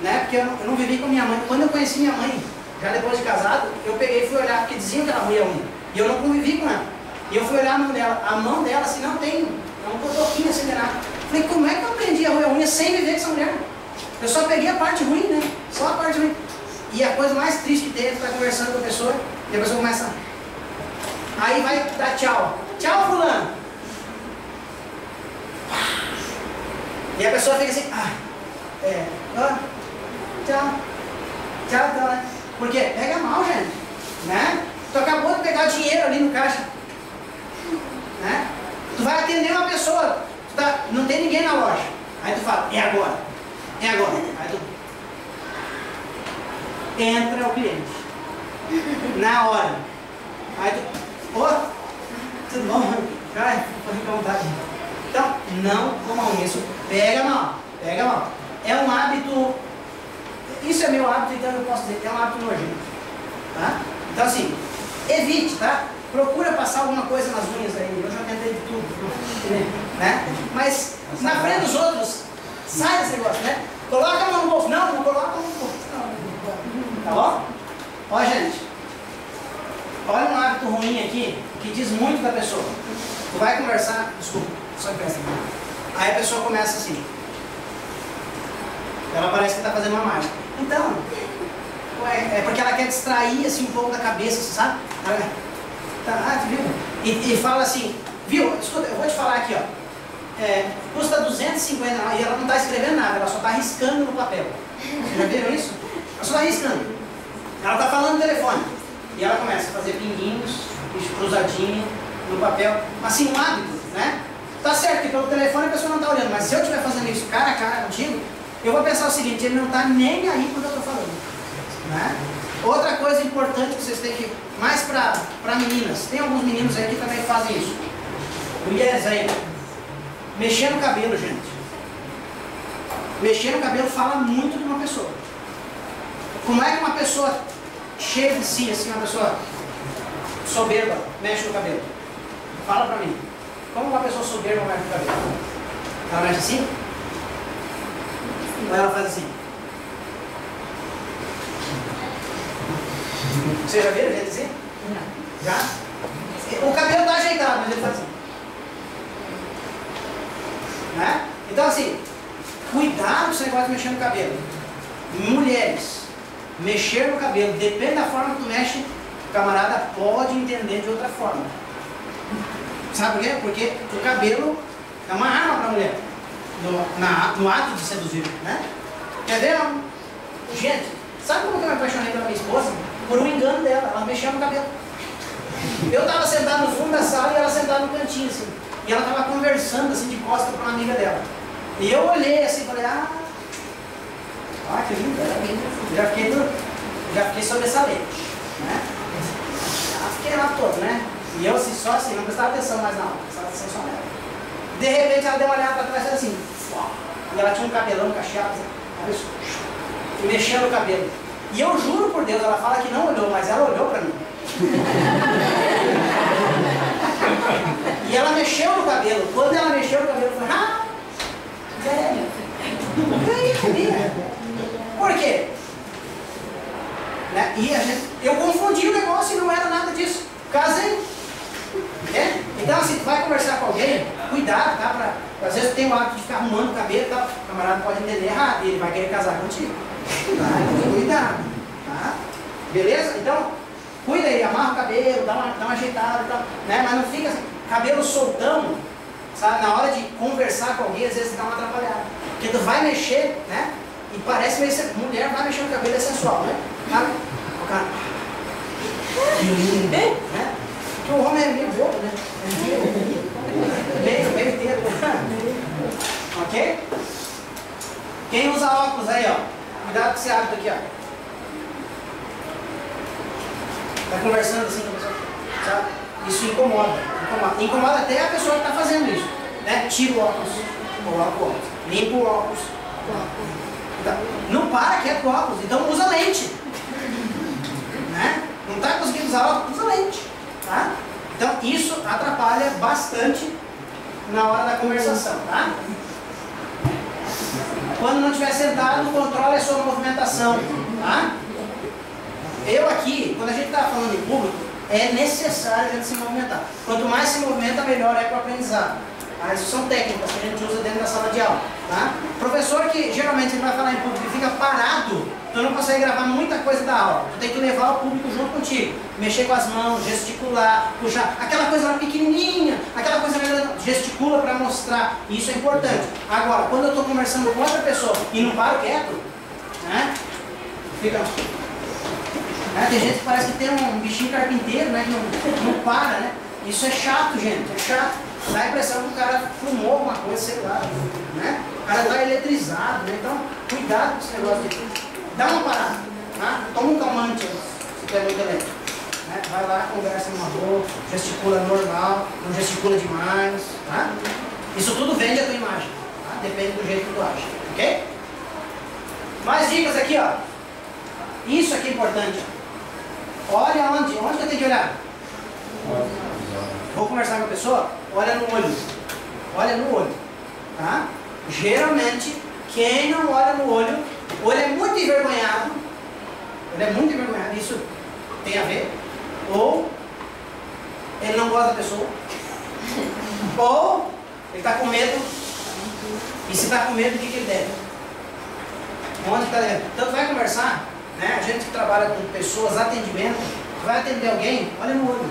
né, porque eu não vivi com minha mãe. Quando eu conheci minha mãe, já depois de casado, eu peguei e fui olhar, porque diziam que ela roía a unha. E eu não convivi com ela. E eu fui olhar a mão dela. A mão dela, assim, não tem, é um cotoquinho assim de nada. Falei, como é que eu aprendi a roer a unha sem viver com essa mulher? Eu só peguei a parte ruim, né? Só a parte ruim. E a coisa mais triste que tem é tu estar conversando com a pessoa e a pessoa começa. Aí vai dar tchau. Tchau, fulano. E a pessoa fica assim, tchau. Tchau, então, né? Porque pega mal, gente. Né? Tu acabou de pegar dinheiro ali no caixa. Né? Tu vai atender uma pessoa, não tem ninguém na loja. Aí tu fala, é agora. É agora. Aí tu entra o cliente. Na hora. Aí tu, tudo bom? Ai, pode ficar à vontade. Então, não comam isso. Pega mal. Pega mal. É um hábito. Isso é meu hábito, então eu posso dizer que é um hábito nojento. Tá? Então assim, evite, tá? Procura passar alguma coisa nas unhas aí. Eu já tentei de tudo. Né? Mas na frente dos outros, sai desse negócio, né? Coloca a mão no bolso. Não coloca a mão no bolso. Tá bom? Ó, gente. Olha um hábito ruim aqui que diz muito da pessoa. Tu vai conversar. Desculpa, só empresta. Aí a pessoa começa assim. Ela parece que está fazendo uma mágica. Então, é porque ela quer distrair assim um pouco da cabeça, sabe? Ela, tu viu? E fala assim, viu? Escuta, eu vou te falar aqui, ó. Custa 250 e ela não está escrevendo nada, ela só está riscando no papel. Vocês já viram isso? Ela só está riscando. Ela está falando no telefone. E ela começa a fazer pinguinhos, cruzadinho no papel. Assim, um hábito, né? Tá certo que pelo telefone a pessoa não está olhando, mas se eu estiver fazendo isso cara a cara contigo, eu vou pensar o seguinte, ele não está nem aí quando eu estou falando. Né? Outra coisa importante que vocês têm que, mais para meninas, tem alguns meninos aí que também fazem isso. Mulheres aí, mexer no cabelo, gente. Mexer no cabelo fala muito de uma pessoa. Como é que uma pessoa cheia de si, assim, uma pessoa soberba, mexe no cabelo? Fala pra mim. Como uma pessoa soberba mexe no cabelo? Ela mexe assim? Ou ela faz assim? Vocês já viram gente assim? Já? O cabelo está ajeitado, mas ele faz assim. Né? Então assim, cuidado com esse negócio de mexer no cabelo. Mulheres, mexer no cabelo, depende da forma que tu mexe, o camarada pode entender de outra forma. Sabe por quê? Porque o cabelo é uma arma para a mulher. No ato de seduzir, né? Quer ver? Gente, sabe como que eu me apaixonei pela minha esposa? Por um engano dela, ela mexia no cabelo. Eu estava sentado no fundo da sala e ela sentada no cantinho, assim. E ela estava conversando, assim, de costas com uma amiga dela. E eu olhei assim e falei, que lindo, já fiquei sobressalente, né? Já fiquei lá todo, né? E eu assim, só assim, não prestava atenção mais na aula, prestava atenção só nela. De repente ela deu uma olhada para trás assim, e ela tinha um cabelão cacheado, assim, e mexendo no cabelo. E eu juro por Deus, ela fala que não olhou, mas ela olhou para mim. E ela mexeu mexeu no cabelo. Quando ela mexeu no cabelo, eu falei, ah, ganhei. Por quê? Né? E eu confundi o negócio e não era nada disso. Casei. É? Então, assim, tu vai conversar com alguém, cuidado, tá? Às vezes tu tem o hábito de ficar arrumando o cabelo, tá? O camarada pode entender errado e ele vai querer casar contigo. Tá? Cuidado. Tá? Beleza? Então, cuida aí, amarra o cabelo, dá uma ajeitada e tal. Né? Mas não fica assim, cabelo soltão, sabe? Na hora de conversar com alguém, às vezes dá uma atrapalhada. Porque tu vai mexer, né? E parece meio mulher vai mexer no cabelo, é sensual, né? Sabe? O cara. Né? Porque o homem é meio bobo, né? Meio inteiro. Ok? Quem usa óculos aí, ó. Cuidado com esse hábito aqui, ó. Tá conversando assim com a pessoa, sabe? Isso incomoda. Incomoda até a pessoa que está fazendo isso. Né? Tira o óculos, coloca o óculos. Limpa o óculos. Tá. Não para quieto com o óculos, então usa lente. Né? Não está conseguindo usar óculos, usa lente. Tá? Então isso atrapalha bastante na hora da conversação. Tá? Quando não estiver sentado, controle a sua movimentação. Tá? Eu aqui, quando a gente está falando em público, é necessário a gente se movimentar. Quanto mais se movimenta, melhor é para o aprendizado. Tá? Isso são técnicas que a gente usa dentro da sala de aula. Tá? Professor que geralmente ele vai falar em público e fica parado, tu não consegue gravar muita coisa da aula. Tu tem que levar o público junto contigo. Mexer com as mãos, gesticular, puxar. Aquela coisa lá pequenininha, aquela coisa gesticula para mostrar. Isso é importante. Agora, quando eu estou conversando com outra pessoa e não paro quieto, né? Fica... Tem gente que parece que tem um bichinho carpinteiro, né? Que não para, né? Isso é chato, gente. É chato. Dá a impressão que o cara fumou alguma coisa, sei lá. Né? O cara está eletrizado, né? Então, cuidado com esse negócio de... Dá uma parada. Tá? Toma um calmante se tiver muito elétrico. Né? Vai lá, conversa numa boa, gesticula normal, não gesticula demais. Tá? Isso tudo vende a tua imagem. Tá? Depende do jeito que tu acha. Ok? Mais dicas aqui, ó. Isso aqui é importante. Olha onde que eu tenho que olhar? Vou conversar com a pessoa, olha no olho. Olha no olho. Tá? Geralmente, quem não olha no olho, ou ele é muito envergonhado, isso tem a ver, ou ele não gosta da pessoa, ou ele está com medo, e se está com medo, o que ele deve? Onde está dentro? Então, tu vai conversar, né? A gente que trabalha com pessoas, atendimento, vai atender alguém, olha no olho.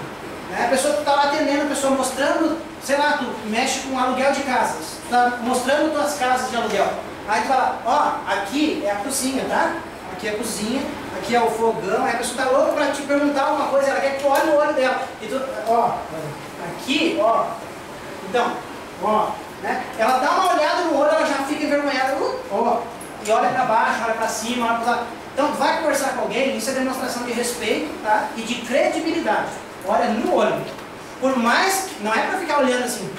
Né? A pessoa que está lá atendendo, a pessoa mostrando, sei lá, tu mexe com aluguel de casas, tu está mostrando tuas casas de aluguel. Aí tu fala, ó, aqui é a cozinha, tá? Aqui é a cozinha, aqui é o fogão, aí a pessoa está louca para te perguntar alguma coisa, ela quer que tu olhe no olho dela. E tu, ó, aqui, ó, então, ó, né? Ela dá uma olhada no olho, ela já fica envergonhada, ó, e olha para baixo, olha para cima, olha para lá. Então, vai conversar com alguém, isso é demonstração de respeito, tá? E de credibilidade. Olha no olho. Por mais, não é para ficar olhando assim.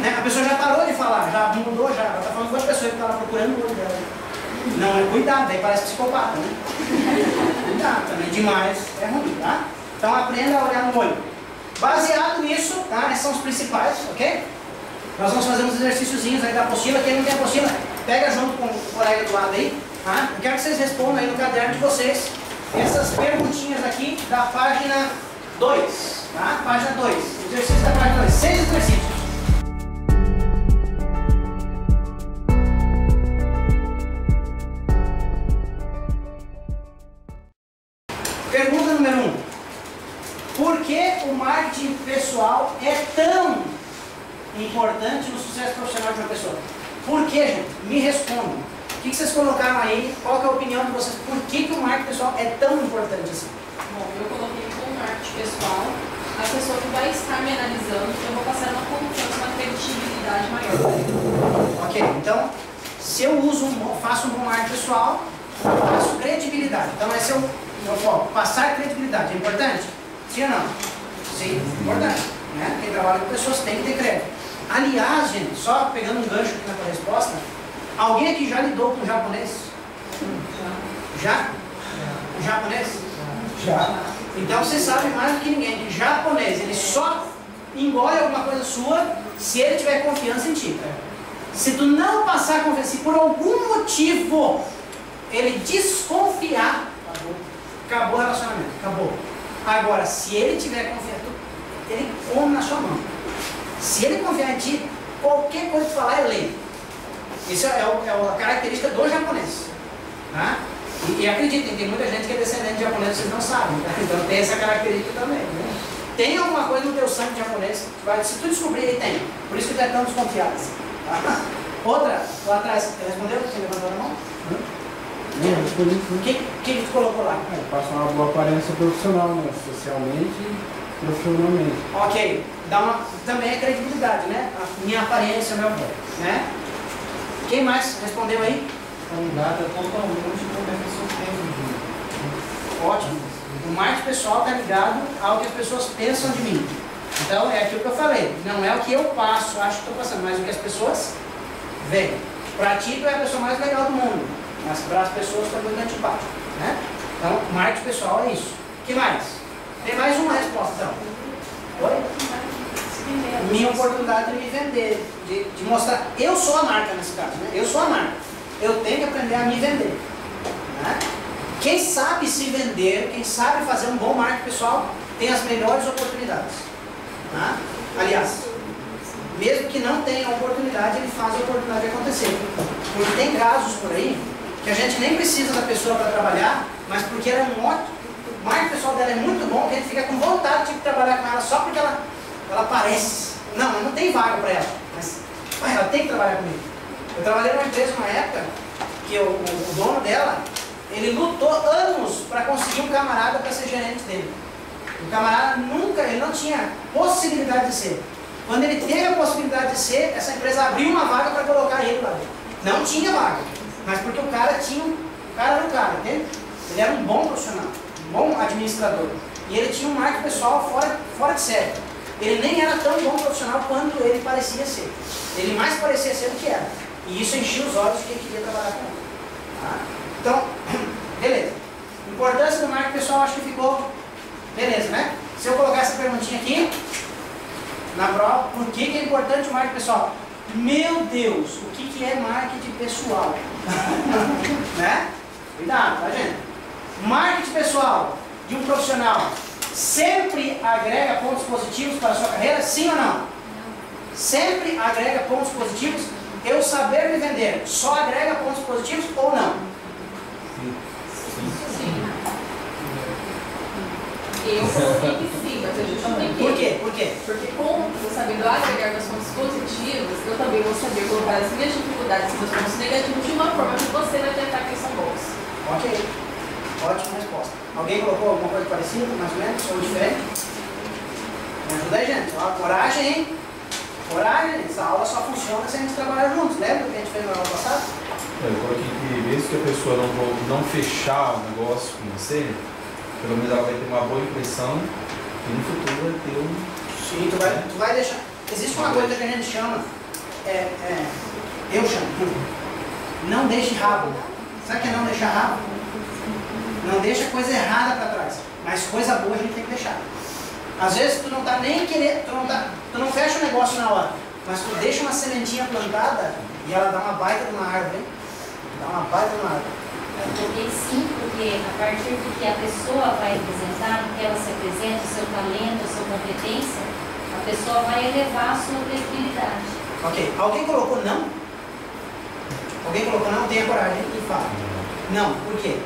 Né? A pessoa já parou de falar, já mudou, já está falando com outra pessoa que estava procurando o olho dela. Não, é cuidado, aí parece psicopata, né? Cuidado também, demais é ruim, tá? Então aprenda a olhar no olho. Baseado nisso, tá? Esses são os principais, ok? Nós vamos fazer uns exercíciozinhos aí da apostila. Quem não tem apostila, pega junto com o colega do lado aí, tá? Eu quero que vocês respondam aí no caderno de vocês essas perguntinhas aqui da página 2, tá? Página 2, exercício da página 2, 6 exercícios. Pergunta número 1. Por que o marketing pessoal é tão importante no sucesso profissional de uma pessoa? Por que, gente? Me respondam. O que vocês colocaram aí? Qual que é a opinião de vocês? Por que o marketing pessoal é tão importante assim? Bom, eu coloquei como marketing pessoal a pessoa que vai estar me analisando, eu vou passar uma confiança, uma credibilidade maior. Ok, então, se eu faço um bom marketing pessoal, eu faço credibilidade. Então, esse é o foco. Passar credibilidade. É importante? Sim ou não? Sim, importante. Né? Quem trabalha com pessoas tem que ter crédito. Aliás, gente, só pegando um gancho aqui na tua resposta, alguém aqui já lidou com japonês? Já? O japonês? Já. Então você sabe mais do que ninguém que japonês, ele só engole alguma coisa sua se ele tiver confiança em ti. Se tu não passar confiança, se por algum motivo ele desconfiar, acabou o relacionamento, acabou. Agora, se ele tiver confiança, ele come na sua mão. Se ele confiar em ti, qualquer coisa que tu falar é lei. Isso é a característica do japonês. Tá? E acreditem, tem muita gente que é descendente de japonês, vocês não sabem. Tá? Então tem essa característica também. Né? Tem alguma coisa no teu sangue japonês, se tu descobrir, aí tem. Por isso que tu é tão desconfiado. Tá? Outra, lá atrás, você respondeu? Você levantou a mão? O que tu colocou lá? Passa uma boa aparência profissional, né? Socialmente e profissionalmente. Ok, também é credibilidade, né? A minha aparência, meu bom, né? Quem mais respondeu aí? Ligada totalmente com o que a pessoa pensa. Ótimo. O marketing pessoal está ligado ao que as pessoas pensam de mim. Então é aquilo que eu falei. Não é o que eu passo, acho que estou passando, mas o que as pessoas veem. Para ti, tu é a pessoa mais legal do mundo, mas para as pessoas tu é muito antipático, né? Então, marketing pessoal é isso. O que mais? Tem mais uma resposta, então. Oi? Minha oportunidade de me vender, de mostrar. Eu sou a marca nesse caso, né? Eu sou a marca. Eu tenho que aprender a me vender. Né? Quem sabe se vender, quem sabe fazer um bom marketing pessoal, tem as melhores oportunidades. Né? Aliás, mesmo que não tenha oportunidade, ele faz a oportunidade acontecer. Porque tem casos por aí que a gente nem precisa da pessoa para trabalhar, mas porque ela é um ótimo, o marketing pessoal dela é muito bom, que a gente fica com vontade de trabalhar com ela só porque ela aparece. Não tem vaga para ela, mas ela tem que trabalhar comigo. Eu trabalhei numa empresa uma época que o dono dela, ele lutou anos para conseguir um camarada para ser gerente dele. O camarada ele não tinha possibilidade de ser. Quando ele teve a possibilidade de ser, essa empresa abriu uma vaga para colocar ele lá dentro. Não tinha vaga, mas porque o cara era um cara, entende? Ele era um bom profissional, um bom administrador. E ele tinha um marketing pessoal fora de série. Ele nem era tão bom profissional quanto ele parecia ser. Ele mais parecia ser do que era. E isso enchia os olhos de quem queria trabalhar com ele. Tá? Então, beleza. Importância do marketing pessoal, acho que ficou beleza, né? Se eu colocar essa perguntinha aqui na prova, por que é importante o marketing pessoal? Meu Deus, o que é marketing pessoal? Né? Cuidado, tá, gente? Marketing pessoal de um profissional sempre agrega pontos positivos para a sua carreira? Sim ou não? Sempre agrega pontos positivos? Eu saber me vender só agrega pontos positivos ou não? Sim. Eu coloquei que sim, mas a gente não tem que. Por quê? Por quê? Porque como eu sabendo agregar meus pontos positivos, eu também vou saber colocar as minhas dificuldades e meus pontos negativos de uma forma que você vai tentar que são bons. Ok. Ótima resposta. Alguém colocou alguma coisa parecida, mais ou menos, ou diferente? Me ajuda aí, gente. Ó, coragem, hein? Coragem, essa aula só funciona se a gente trabalhar juntos. Lembra o que a gente fez na aula passada? Eu coloquei que mesmo que a pessoa não fechar o negócio com você, pelo menos ela vai ter uma boa impressão e no futuro vai ter um... Sim, tu vai deixar... Existe uma coisa que a gente chama, eu chamo, não deixe rabo. Sabe o que é não deixar rabo? Não deixa coisa errada para trás, mas coisa boa a gente tem que deixar. Às vezes tu não tá nem querendo, tu não fecha o negócio na hora, mas tu deixa uma sementinha plantada e ela dá uma baita de uma árvore, hein? Dá uma baita de uma árvore. Eu coloquei sim, porque a partir do que a pessoa vai apresentar, no que ela se apresenta, o seu talento, a sua competência, a pessoa vai elevar a sua credibilidade. Ok, alguém colocou não? Alguém colocou não? Tenha coragem e fala. Não, por quê?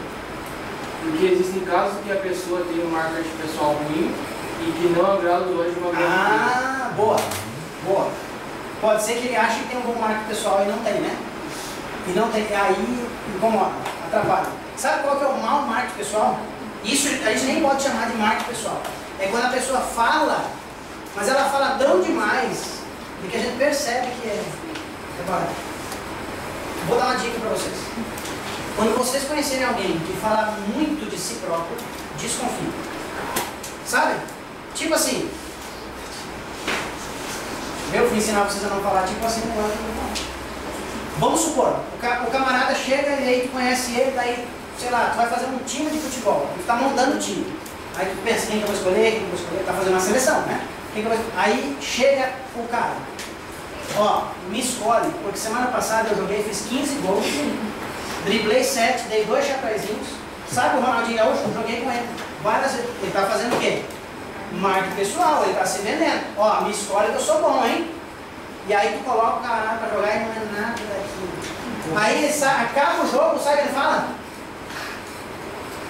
Porque existem casos que a pessoa tem um marketing pessoal ruim e que não agrada os olhos de uma grande Ah, boa, boa. Pode ser que ele ache que tem um bom marketing pessoal e não tem, né? E não tem, aí incomoda, atrapalha. Sabe qual que é o mau marketing pessoal? Isso a gente nem pode chamar de marketing pessoal. É quando a pessoa fala, mas ela fala tão demais que a gente percebe que é barato. Vou dar uma dica para vocês. Quando vocês conhecerem alguém que fala muito de si próprio, desconfie. Sabe? Tipo assim, eu fui ensinar vocês a não falar tipo assim, vamos supor, o camarada chega e aí tu conhece ele, daí, sei lá, tu vai fazer um time de futebol, tu está montando o time. Aí tu pensa, quem que eu vou escolher, quem que eu vou escolher, tá fazendo uma seleção, né? Quem que eu vou escolher? Aí chega o cara, ó, me escolhe, porque semana passada eu joguei, fiz 15 gols, driblei 7, dei 2 chapéuzinhos. Sabe o Ronaldinho Gaúcho? Eu joguei com ele várias vezes. Ele tá fazendo o quê? Marketing pessoal, ele tá se vendendo. Ó, me escolhe que eu sou bom, hein? E aí tu coloca o camarada pra jogar e não é nada daquilo. Aí ele acaba o jogo, sabe o que ele fala?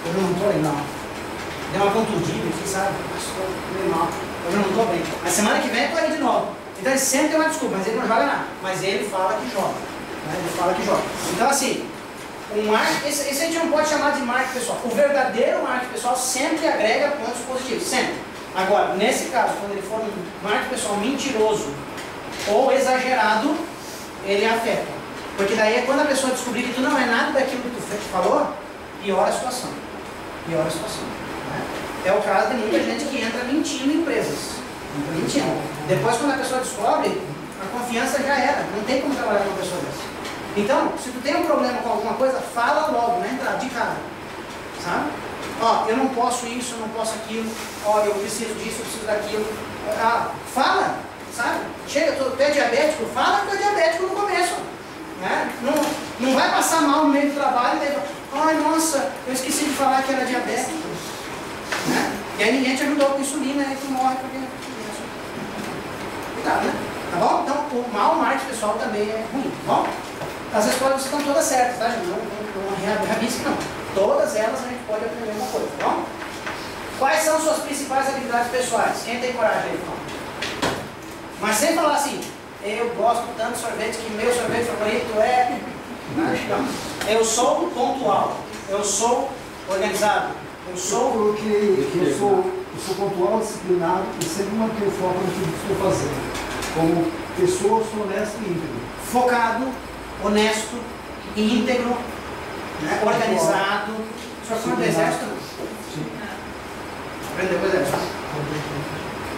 Eu não tô legal. Deu uma contundida aqui, sabe? Estou meio mal. Eu não tô bem. A semana que vem eu tô aí de novo. Então ele sempre tem uma desculpa, mas ele não joga nada. Mas ele fala que joga. Né? Ele fala que joga. Então assim, o marketing, esse a gente não pode chamar de marketing pessoal. O verdadeiro marketing pessoal sempre agrega pontos positivos, sempre. Agora, nesse caso, quando ele for um marketing pessoal mentiroso ou exagerado, ele afeta. Porque daí é quando a pessoa descobrir que tu não é nada daquilo que tu falou, piora a situação. Piora a situação. Né? É o caso de muita gente que entra mentindo em empresas. Entra mentindo. Depois, quando a pessoa descobre, a confiança já era. Não tem como trabalhar com uma pessoa dessa. Então, se tu tem um problema com alguma coisa, fala logo, né? Entrar de cara. Sabe? Ó, eu não posso isso, eu não posso aquilo. Ó, eu preciso disso, eu preciso daquilo. Ah, fala, sabe? Chega, tu é diabético, fala que tu é diabético no começo. Né? Não vai passar mal no meio do trabalho e daí ai, nossa, eu esqueci de falar que era diabético. Né? E aí ninguém te ajudou com insulina, aí tu morre porque... Cuidado, né? Tá bom? Então, o mau marketing pessoal também é ruim, tá bom? As respostas estão todas certas, tá, gente? Não rabisque, não. Todas elas a gente pode aprender uma coisa, tá bom? Quais são suas principais habilidades pessoais? Quem tem coragem aí, então? Mas sem falar assim, eu gosto tanto de sorvete que meu sorvete favorito é... Não. Eu sou pontual, eu sou organizado, eu sou... Eu sou pontual, disciplinado e sempre mantenho o foco naquilo que estou fazendo. Como pessoa, sou honesto e íntegro. Focado, honesto, íntegro, né? Organizado. O senhor foi do exército? Sim. Aprendeu com o exército.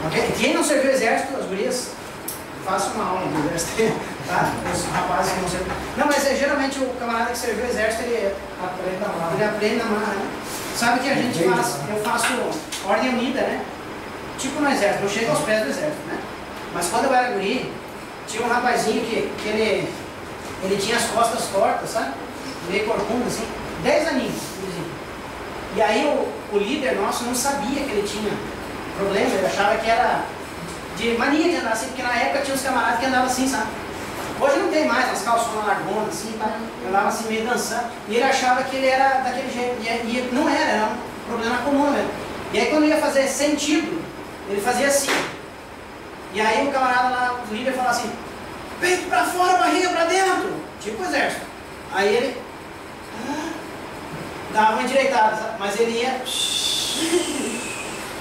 Okay? Quem não serviu o exército, as gurias, faça uma aula do exército, tá? Os rapazes que não serviram. Não, mas geralmente o camarada que serviu o exército, ele aprende na marra, né? Sabe o que a gente faz? Eu faço ordem unida, né? Tipo no exército, não chega aos pés do exército, né? Mas quando eu era guri, tinha um rapazinho que ele tinha as costas tortas, sabe? Meio corcunda, assim, 10 aninhos, inclusive. E aí o líder nosso não sabia que ele tinha problema, ele achava que era de mania de andar assim, porque na época tinha uns camaradas que andavam assim, sabe? Hoje não tem mais, umas calçonas largonas assim, tá? Andava assim meio dançando. E ele achava que ele era daquele jeito, e não era um problema comum mesmo. E aí quando ia fazer sentido, ele fazia assim. E aí o camarada lá, o líder, falava assim, peito pra fora, barriga pra dentro, tipo o exército. Aí ele dava uma endireitada, sabe? Mas ele ia...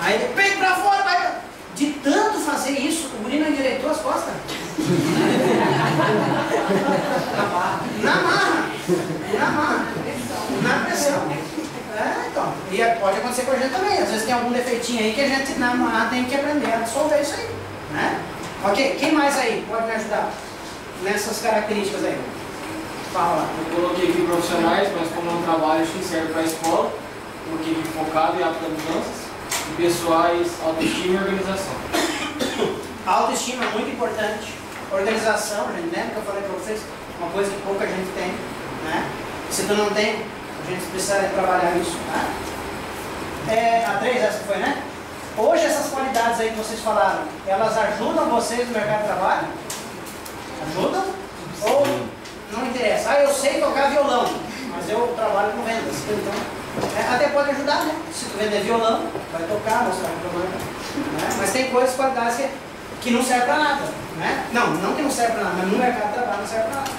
Aí ele, peito pra fora, barriga... De tanto fazer isso, o guri não endireitou as costas. Na marra, na pressão. Então, e pode acontecer com a gente também. Às vezes tem algum defeitinho aí que a gente na marra tem que aprender a dissolver isso aí. Né? Ok, quem mais aí pode me ajudar nessas características aí? Fala. Eu coloquei aqui profissionais, mas como é um trabalho que serve para a escola, coloquei aqui focado e apto a mudanças, e pessoais, autoestima e organização. Autoestima é muito importante. Organização, gente, lembra que eu falei para vocês? Uma coisa que pouca gente tem. Né? Se tu não tem, a gente precisa trabalhar isso. Tá? A 3 essa foi, né? Hoje essas qualidades aí que vocês falaram, elas ajudam vocês no mercado de trabalho? Ajudam? Ou não interessa? Eu sei tocar violão, mas eu trabalho com vendas. Então, até pode ajudar, né? Se tu vender violão, vai tocar, mostrar que tu manda. Né? Mas tem coisas, qualidades que não servem para nada. Né? Não que não serve para nada, mas no mercado de trabalho não serve para nada.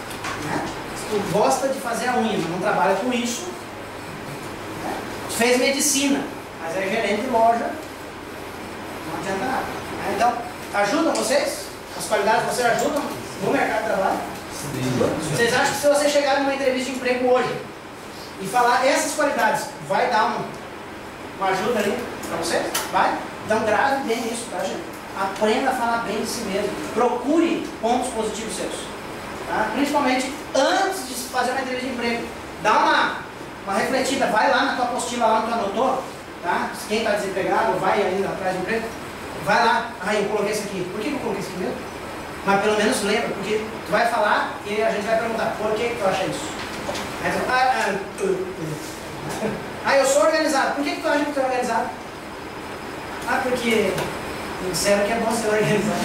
Né? Se tu gosta de fazer a unha, mas não trabalha com isso, né? Tu fez medicina, mas é gerente de loja, não adianta nada. Né? Então, ajudam vocês? As qualidades vocês ajudam no mercado de trabalho? Sim. Vocês acham que se você chegar numa entrevista de emprego hoje e falar essas qualidades, vai dar uma ajuda ali para vocês? Vai? Então grave bem isso, tá, gente? Aprenda a falar bem de si mesmo. Procure pontos positivos seus. Tá? Principalmente antes de fazer uma entrevista de emprego. Dá uma refletida, vai lá na tua apostila, lá onde tu anotou, tá? Quem está desempregado, vai ainda atrás de emprego, vai lá, eu coloquei isso aqui. Por que eu coloquei isso aqui mesmo? Mas pelo menos lembra, porque tu vai falar e a gente vai perguntar, por que tu acha isso? Aí eu sou organizado. Por que tu acha que tu é organizado? Porque me disseram que é bom ser organizado.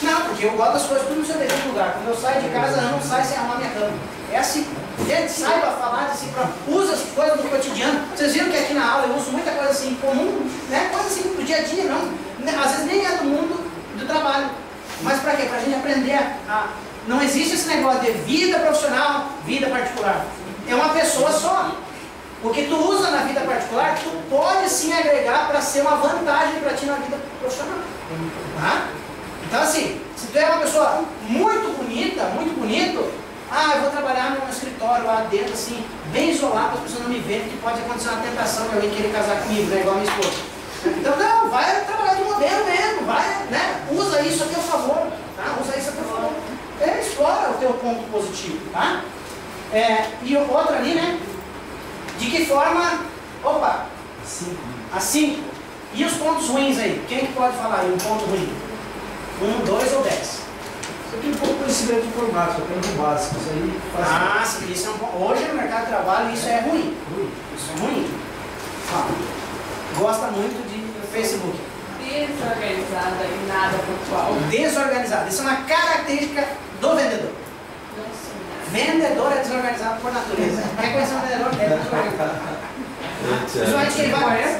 Não, porque eu boto as coisas tudo no seu devido lugar. Quando eu saio de casa, eu não saio sem arrumar minha cama. É assim. Gente, saiba falar de si próprio. Usa as coisas do cotidiano. Vocês viram que aqui na aula eu uso muita coisa assim comum, né? Coisa assim do dia a dia, não. Às vezes nem é do mundo do trabalho. Mas para quê? Para a gente aprender a... Não existe esse negócio de vida profissional, vida particular. É uma pessoa só. O que tu usa na vida particular, tu pode sim agregar para ser uma vantagem para ti na vida profissional. Tá? Então assim, se tu é uma pessoa muito bonita, muito bonito, eu vou trabalhar num escritório lá dentro, assim, bem isolado, para as pessoas não me verem, que pode acontecer uma tentação de alguém querer casar comigo, né, igual a minha esposa. Então não, vai trabalhar de modelo mesmo, vai, né, usa isso a teu favor, tá? Usa isso a teu favor. Explora o teu ponto positivo, tá? E outra ali, né, de que forma, a 5. E os pontos ruins aí? Quem que pode falar aí um ponto ruim? 1, 2 ou 10? Isso aqui é um pouco conhecimento de informática, apenas o básico. Isso aí faz... sim, isso é um ponto. Hoje no mercado de trabalho isso é ruim. Isso é ruim. Gosta muito de Facebook. Desorganizada e nada pontual. Desorganizada. Isso é uma característica do vendedor. Vendedor é desorganizado por natureza. Quer conhecer um vendedor? É desorganizado. Principalmente quem vai...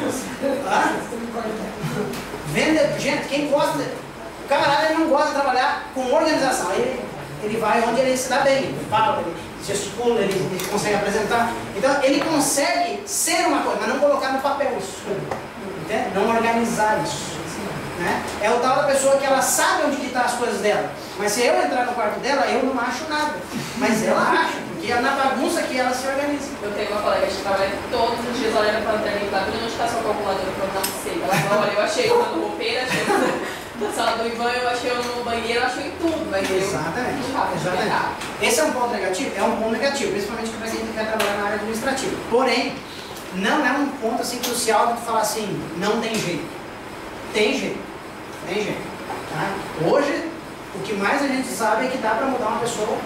Vendedor, gente, quem gosta... O camarada ele não gosta de trabalhar com organização. Ele vai onde ele se dá bem. Ele fala, ele gesticula, ele consegue apresentar. Então ele consegue ser uma coisa, mas não colocar no papel isso. Entende? Não organizar isso. Né? É o tal da pessoa que ela sabe onde estão as coisas dela. Mas se eu entrar no quarto dela, eu não acho nada. Mas ela acha, porque é na bagunça que ela se organiza. Eu tenho uma colega que trabalha todos os dias, ela era para perguntar, onde está sua calculadora para eu não sei. Ela falou, olha, eu achei uma no roupeiro, achei na sala do Ivan, eu achei no banheiro, eu achei em tudo. Mas Exatamente. Esse é um ponto negativo? É um ponto negativo, principalmente para quem quer trabalhar na área administrativa. Porém, não é um ponto assim crucial de falar assim, não tem jeito. Tem jeito. Tem jeito. Tá? Hoje, o que mais a gente sabe é que dá para mudar uma pessoa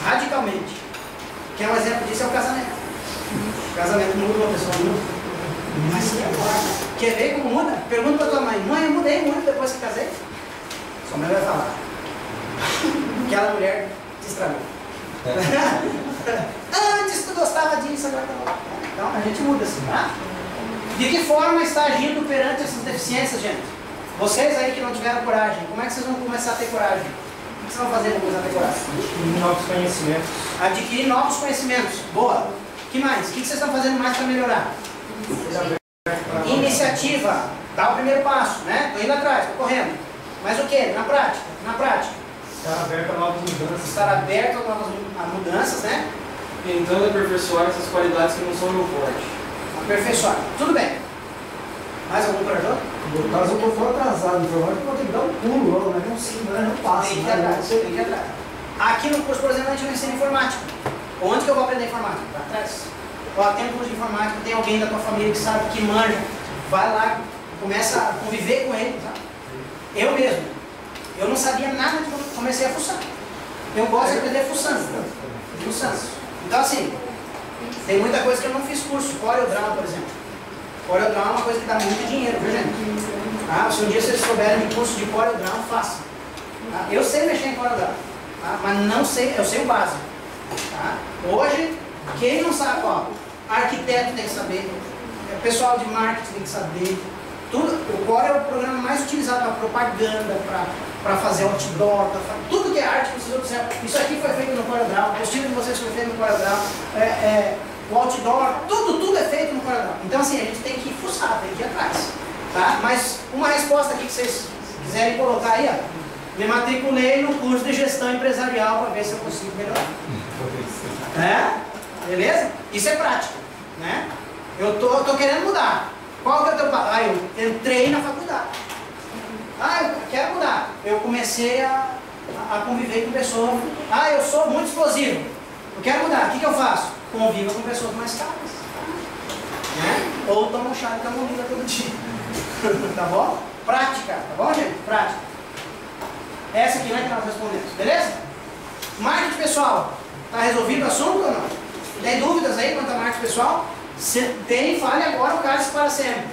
radicalmente. Que é um exemplo disso é o casamento. O casamento muda uma pessoa, muda. Mas quer ver como muda? Pergunta para tua mãe, eu mudei muito depois que casei? Sua mãe vai falar. Aquela mulher te estragou. Antes tu gostava disso, agora tá. Então a gente muda assim, tá? De que forma está agindo perante essas deficiências, gente? Vocês aí que não tiveram coragem, como é que vocês vão começar a ter coragem? O que vocês vão fazer para começar a ter coragem? Adquirir novos conhecimentos. Adquirir novos conhecimentos. Boa. O que mais? O que vocês estão fazendo mais para melhorar? Iniciativa. Dá o primeiro passo, né? Estou indo atrás, estou correndo. Mas o que? Na prática. Na prática. Estar aberto a novas mudanças. Estar aberto a novas mudanças, né? Tentando aperfeiçoar essas qualidades que não são meu forte. Aperfeiçoar. Tudo bem. Mais algum projeto? No caso, eu estou fora atrasado, então eu vou ter que dar um pulo logo, mas não sim, não passa. Tem que ir atrás, tem que ir atrás. Aqui no curso, por exemplo, a gente não ensina informática. Onde que eu vou aprender informática? Para trás. Tem um curso de informática, tem alguém da tua família que sabe, que manja. Vai lá, começa a conviver com ele, sabe? Eu mesmo. Eu não sabia nada de quando comecei a fuçar. Eu gosto de aprender fuçando. Então assim, tem muita coisa que eu não fiz curso. CorelDRAW, por exemplo. CorelDRAW é uma coisa que dá muito dinheiro, viu, gente? Se um dia vocês souberem de curso de CorelDRAW, façam. Tá? Eu sei mexer em CorelDRAW, tá? Mas não sei, eu sei o básico. Tá? Hoje, quem não sabe, arquiteto tem que saber, pessoal de marketing tem que saber. Tudo, o Corel é o programa mais utilizado para propaganda, para fazer outdoor, tudo que é arte, vocês observam. Isso aqui foi feito no CorelDRAW, o post-it de vocês foi feito no CorelDRAW. O outdoor, tudo é feito no CorelDRAW. Então assim, a gente tem que fuçar, tem que ir atrás. Tá? Mas uma resposta aqui que vocês quiserem colocar aí, me matriculei no curso de gestão empresarial para ver se eu consigo melhorar. Beleza? Isso é prática. Né? Eu tô querendo mudar. Qual que é o teu passo? Eu entrei na faculdade. Eu quero mudar. Eu comecei a conviver com pessoas. Eu sou muito explosivo. Eu quero mudar. O que eu faço? Conviva com pessoas mais calmas. ou tomam chá de camomila todo dia. Tá bom? Prática, tá bom, gente? Prática. Essa aqui, né, que nós respondemos, beleza? Marketing pessoal, tá resolvido o assunto ou não? Tem dúvidas aí quanto a marketing pessoal? Se tem, fale agora o cálice para sempre.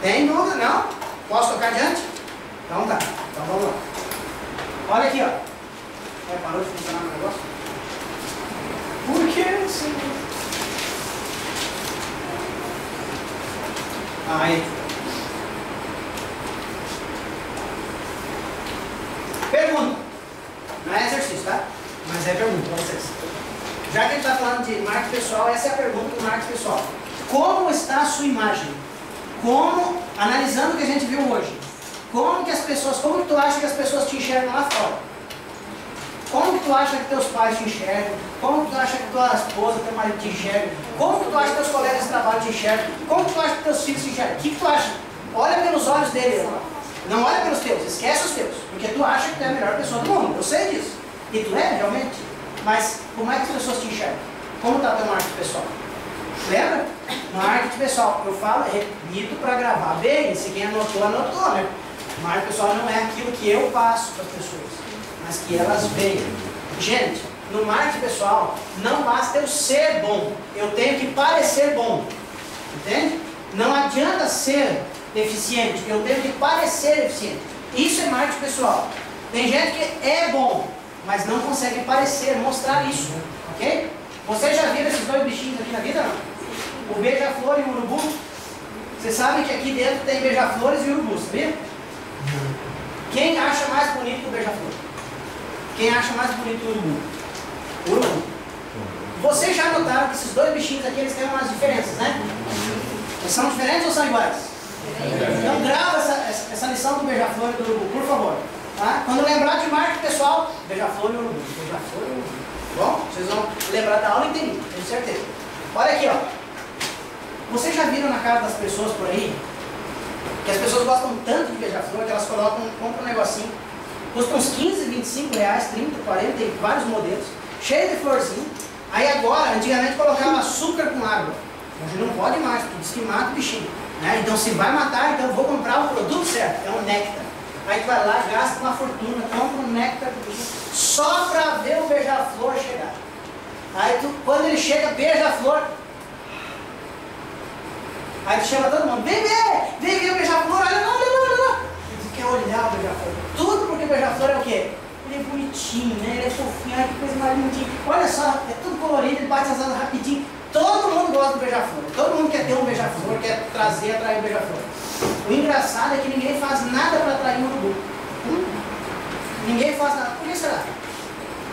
Tem dúvida? Não? Posso tocar adiante? Então tá, então vamos lá. Olha aqui, ó. Parou de funcionar o negócio? Por que, Senhor? Aí. Pergunta. Não é exercício, tá? Mas é pergunta para vocês. Já que a gente está falando de marketing pessoal, essa é a pergunta do marketing pessoal. Como está a sua imagem? Como, analisando o que a gente viu hoje, como que tu acha que as pessoas te enxergam lá fora? Como que tu acha que teus pais te enxergam? Como que tu acha que tua esposa, teu marido te enxerga? Como que tu acha que teus colegas de trabalho te enxergam? Como que tu acha que teus filhos te enxergam? O que tu acha? Olha pelos olhos dele. Não olha pelos teus, esquece os teus. Porque tu acha que tu é a melhor pessoa do mundo. Eu sei disso. E tu é, realmente. Mas como é que as pessoas te enxergam? Como está teu marketing pessoal? Lembra? Marketing pessoal, eu falo, repito para gravar bem. Se quem anotou, anotou, né? Marketing pessoal não é aquilo que eu passo para as pessoas, mas que elas veem. Gente, no marketing pessoal, não basta eu ser bom, eu tenho que parecer bom. Entende? Não adianta ser eficiente, eu tenho que parecer eficiente. Isso é marketing pessoal. Tem gente que é bom, mas não consegue parecer, mostrar isso. Ok? Vocês já viram esses dois bichinhos aqui na vida, não? O beija-flor e o urubu? Vocês sabem que aqui dentro tem beija-flores e urubu, sabia? Quem acha mais bonito o beija-flor? Quem acha mais bonito o urubu? O urubu. Vocês já notaram que esses dois bichinhos aqui, eles têm umas diferenças, né? Eles são diferentes ou são iguais? Então grava essa lição do beija-flor e do urubu, por favor. Tá? Quando lembrar de marketing pessoal, beija-flor e urubu. Beija-flor e urubu. Bom, vocês vão lembrar da aula inteira, tenho certeza. Olha aqui, ó. Vocês já viram na cara das pessoas por aí que as pessoas gostam tanto de beija-flor que elas compram um negocinho, custa uns 15, 25 reais, 30, 40, tem vários modelos, cheio de florzinho. Aí agora, antigamente colocava açúcar com água, hoje não pode mais, porque diz que mata o bichinho, né? Então se vai matar, então eu vou comprar o produto certo, é um néctar. Aí tu vai lá, gasta uma fortuna, compra um néctar do bichinho, só para ver o beija-flor chegar. Aí tu, quando ele chega, beija-flor. Aí tu chama todo mundo, vem ver o beija-flor, olha lá. E tu quer olhar o beija-flor. Tudo porque o beija-flor é o quê? Ele é bonitinho, né? Ele é fofinho, olha que coisa mais bonitinha. Olha só, é tudo colorido, ele bate as asas rapidinho. Todo mundo gosta do beija-flor. Todo mundo quer ter um beija-flor, quer atrair um beija-flor. O engraçado é que ninguém faz nada para atrair um urubu. Ninguém faz nada. Por que será?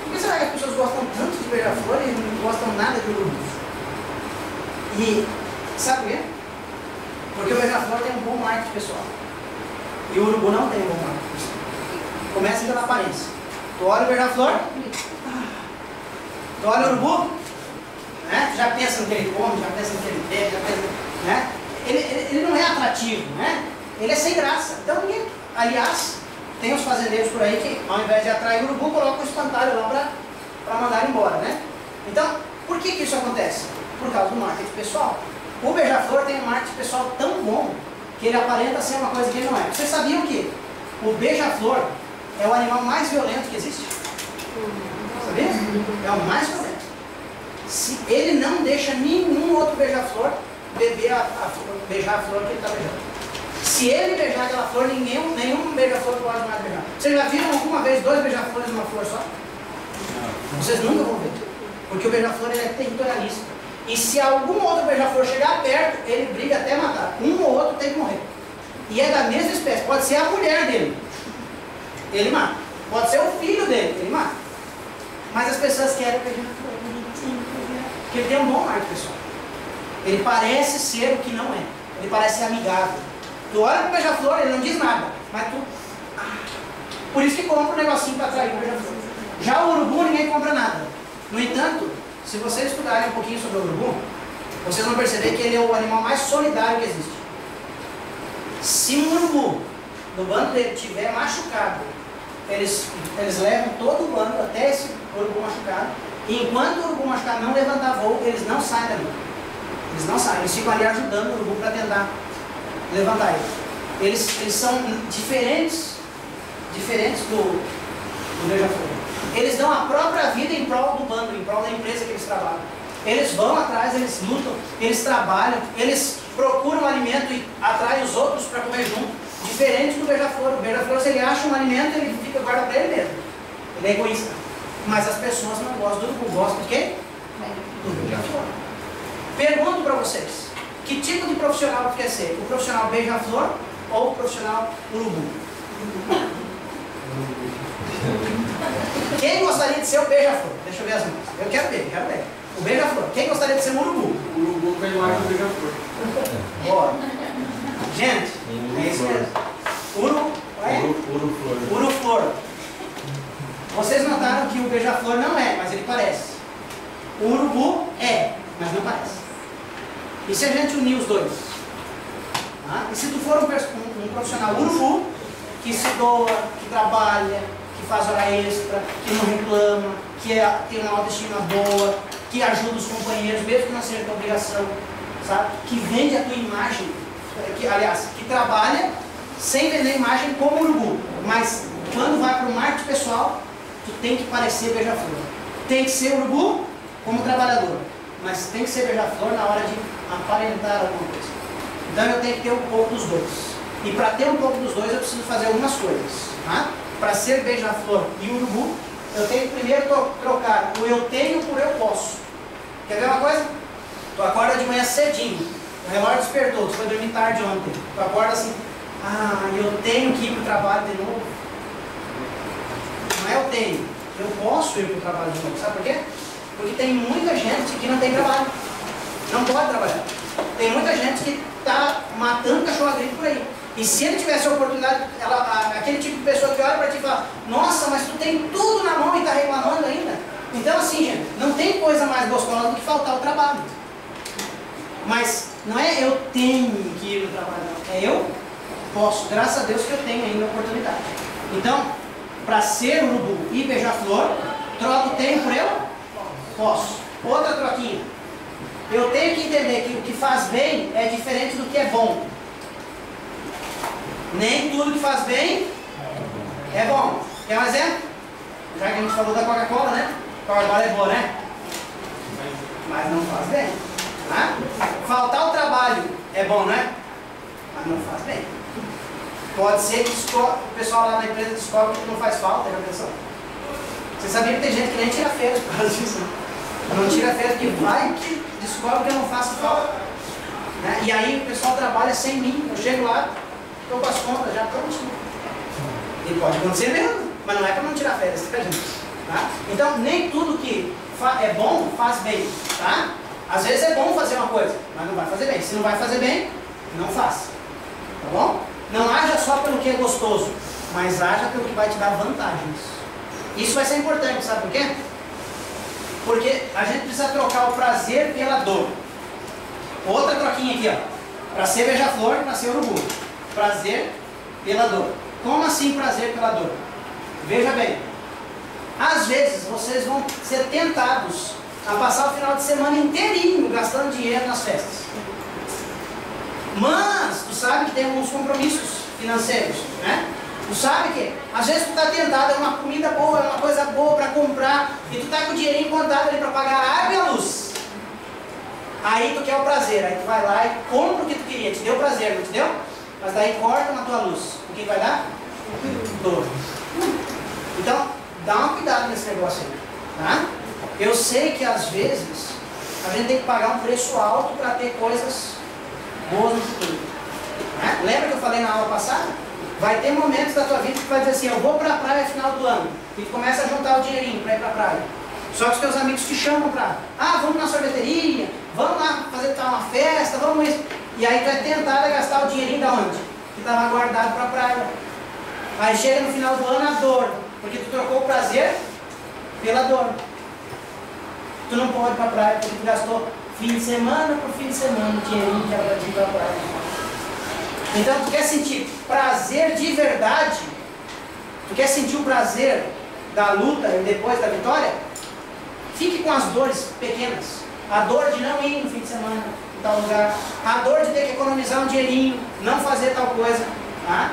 Por que será que as pessoas gostam tanto de beija-flor e não gostam nada de urubu? E sabe por quê? Porque o beija-flor tem um bom marketing pessoal. E o urubu não tem um bom marketing pessoal. Começa pela aparência. Tu olha o beija-flor, tu olha o urubu, né? Tu já pensa no que ele come, já pensa no que ele bebe, já pensa, né? Ele não é atrativo, né? Ele é sem graça. Então ninguém. Aliás, tem uns fazendeiros por aí que, ao invés de atrair o urubu, colocam o espantalho lá para mandar embora, né? Então, por que isso acontece? Por causa do marketing pessoal. O beija-flor tem um marketing pessoal tão bom que ele aparenta ser uma coisa que ele não é. Vocês sabiam que o beija-flor é o animal mais violento que existe? Sabia? É o mais violento. Se ele não deixa nenhum outro beija-flor beijar a flor que ele está beijando. Se ele beijar aquela flor, nenhum beija-flor pode mais beijar. Vocês já viram alguma vez dois beija-flores numa flor só? Vocês nunca vão ver. Porque o beija-flor ele é territorialista. E se algum outro beija-flor chegar perto, ele briga até matar. Um ou outro tem que morrer. E é da mesma espécie. Pode ser a mulher dele. Ele mata. Pode ser o filho dele. Ele mata. Mas as pessoas querem o beija-flor bonitinho. Porque ele tem um bom marketing pessoal. Ele parece ser o que não é. Ele parece ser amigável. Tu olha pro beija-flor, ele não diz nada. Mas tu... Por isso que compra um negocinho para atrair o beija-flor. Já o urubu, ninguém compra nada. No entanto, se vocês estudarem um pouquinho sobre o urubu, vocês vão perceber que ele é o animal mais solidário que existe. Se um urubu no bando dele estiver machucado, eles levam todo o bando até esse urubu machucado. E enquanto o urubu machucado não levantar voo, eles não saem dali. Eles não sabem, eles ficam ali ajudando o urubu para tentar levantar ele. Eles são diferentes do beija-flor. Eles dão a própria vida em prol do bando, em prol da empresa que eles trabalham. Eles vão atrás, eles lutam, eles trabalham, eles procuram alimento e atraem os outros para comer junto. Diferente do beija-flor. O beija-flor, se ele acha um alimento, ele fica guarda para ele mesmo. Ele é egoísta. Mas as pessoas não gostam do urubu. Gostam de quem? Do beija-flor. Pergunto para vocês, que tipo de profissional tu quer ser? O profissional beija-flor ou o profissional urubu? Quem gostaria de ser o beija-flor? Deixa eu ver as mãos. Eu quero ver. O beija-flor. Quem gostaria de ser o urubu? O urubu foi mais do beija-flor. Bora. Gente, é isso mesmo. Uruflor. Vocês notaram que o beija-flor não é, mas ele parece. O urubu é, mas não parece. E se a gente unir os dois? E se tu for um profissional urubu, que se doa, que trabalha, que faz hora extra, que não reclama, que tem uma autoestima boa, que ajuda os companheiros, mesmo que não seja tua obrigação, sabe? Que vende a tua imagem, que trabalha sem vender imagem como urubu, mas quando vai para o marketing pessoal, tu tem que parecer beija-flor. Tem que ser urubu como trabalhador, mas tem que ser beija-flor na hora de aparentar alguma coisa. Então eu tenho que ter um pouco dos dois. E para ter um pouco dos dois eu preciso fazer algumas coisas. Para ser beija-flor e urubu, eu tenho que primeiro trocar o eu tenho por eu posso. Quer ver uma coisa? Tu acorda de manhã cedinho, o relógio despertou, tu foi dormir tarde ontem. Tu acorda assim, eu tenho que ir para o trabalho de novo. Não é eu tenho, eu posso ir para o trabalho de novo. Sabe por quê? Porque tem muita gente que não tem trabalho, não pode trabalhar. Tem muita gente que está matando cachorro gripe por aí. E se ele tivesse a oportunidade, aquele tipo de pessoa que olha para ti e fala, nossa, mas tu tem tudo na mão e está reclamando ainda. Então assim, gente, não tem coisa mais gostosa do que faltar o trabalho. Mas não é eu tenho que ir no trabalho, não. É eu posso, graças a Deus que eu tenho ainda a oportunidade. Então, para ser urubu e beija-flor, troco tenho por eu posso. Outra troquinha. Eu tenho que entender que o que faz bem é diferente do que é bom. Nem tudo que faz bem é bom. Quer um exemplo? Já que a gente falou da Coca-Cola, né? Coca-Cola é boa, né? Mas não faz bem. Faltar o trabalho é bom, né? Mas não faz bem. Pode ser que o pessoal lá na empresa descobre que não faz falta, já pensou? Você sabia que tem gente que nem tira férias por causa disso? Não tira férias que vai que descobre que eu não faço falta. E aí o pessoal trabalha sem mim. Eu chego lá, estou com as contas já prontinho. E pode acontecer mesmo, mas não é para não tirar férias, tá? Então, nem tudo que é bom faz bem, tá? Às vezes é bom fazer uma coisa, mas não vai fazer bem. Se não vai fazer bem, não faça. Tá bom? Não haja só pelo que é gostoso, mas haja pelo que vai te dar vantagens. Isso vai ser importante, sabe por quê? Porque a gente precisa trocar o prazer pela dor. Outra troquinha aqui, ó. Para ser beija-flor, para ser urubu. Prazer pela dor. Como assim prazer pela dor? Veja bem. Às vezes vocês vão ser tentados a passar o final de semana inteirinho gastando dinheiro nas festas. Mas tu sabe que tem alguns compromissos financeiros, né? Tu sabe que às vezes tu está tentado, é uma comida boa, é uma coisa boa para comprar, e tu está com o dinheirinho contado ali para pagar a água e a luz. Aí tu quer o prazer, aí tu vai lá e compra o que tu queria, te deu prazer, não te deu? Mas daí corta na tua luz. O que vai dar? Dor. Então, dá uma cuidado nesse negócio aí, tá? Eu sei que às vezes a gente tem que pagar um preço alto para ter coisas boas no futuro. Né? Lembra que eu falei na aula passada? Vai ter momentos da tua vida que tu vai dizer assim, eu vou para a praia no final do ano. E tu começa a juntar o dinheirinho para ir para a praia. Só que os teus amigos te chamam para, vamos na sorveteria, vamos lá fazer uma festa, vamos isso. E aí tu é tentado a gastar o dinheirinho da onde? Que estava guardado para a praia. Aí chega no final do ano a dor, porque tu trocou o prazer pela dor. Tu não pode ir para a praia porque tu gastou fim de semana por fim de semana o dinheirinho que era para ir para a praia. Então tu quer sentir prazer de verdade? Tu quer sentir o prazer da luta e depois da vitória? Fique com as dores pequenas. A dor de não ir no fim de semana, em tal lugar, a dor de ter que economizar um dinheirinho, não fazer tal coisa, tá?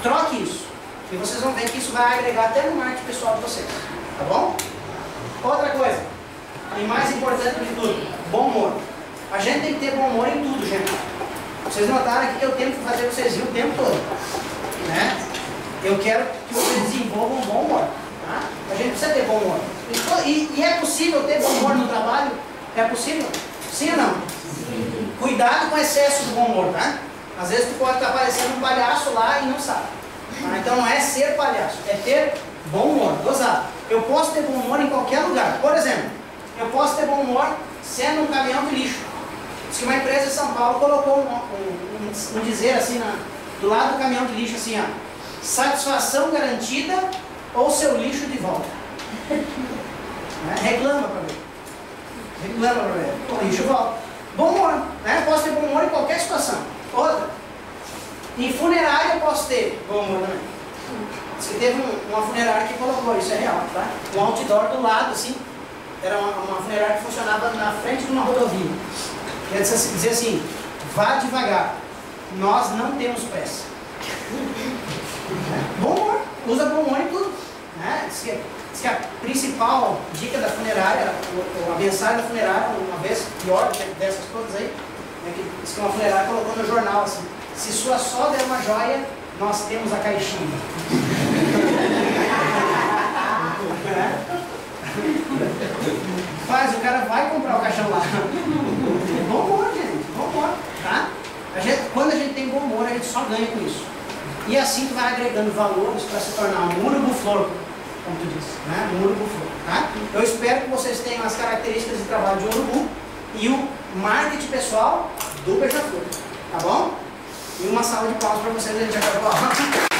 Troque isso. E vocês vão ver que isso vai agregar até no marketing pessoal de vocês, tá bom? Outra coisa, e mais importante de tudo, bom humor. A gente tem que ter bom humor em tudo, gente. Vocês notaram aqui que eu tento fazer vocês rir o tempo todo, né? Eu quero que vocês desenvolvam um bom humor, tá? A gente precisa ter bom humor. E é possível ter bom humor no trabalho? É possível? Sim ou não? Sim. Cuidado com o excesso do bom humor, tá? Às vezes tu pode estar parecendo um palhaço lá e não sabe. Tá? Então não é ser palhaço, é ter bom humor, dosado. Eu posso ter bom humor em qualquer lugar. Por exemplo, eu posso ter bom humor sendo um caminhão de lixo. Diz que uma empresa de São Paulo colocou um dizer assim do lado do caminhão de lixo assim, ó, satisfação garantida ou seu lixo de volta. Né? Reclama para ver. Reclama para ver. O lixo volta. Bom humor, né? Posso ter bom humor em qualquer situação. Outra. Em funerária eu posso ter bom humor também. Diz que teve uma funerária que colocou, isso é real, tá? Um outdoor do lado, assim. Era uma funerária que funcionava na frente de uma rodovia. Quer dizer assim, vá devagar, nós não temos pressa. Bom humor, usa bom humor em tudo. Né? Diz que a principal dica da funerária, a mensagem da funerária, uma vez pior dessas coisas aí, né, que diz que uma funerária colocou no jornal assim, se sua sogra é uma joia, nós temos a caixinha. Faz, o cara vai comprar o caixão lá. Bom humor, gente, bom humor, tá? Quando a gente tem bom humor, a gente só ganha com isso. E assim tu vai agregando valores para se tornar um urubu-flor, como tu disse, né? Um urubu-flor, tá? Eu espero que vocês tenham as características de trabalho de urubu e o marketing pessoal do beija-flor, tá bom? E uma salva de palmas para vocês, a gente acabou a aula.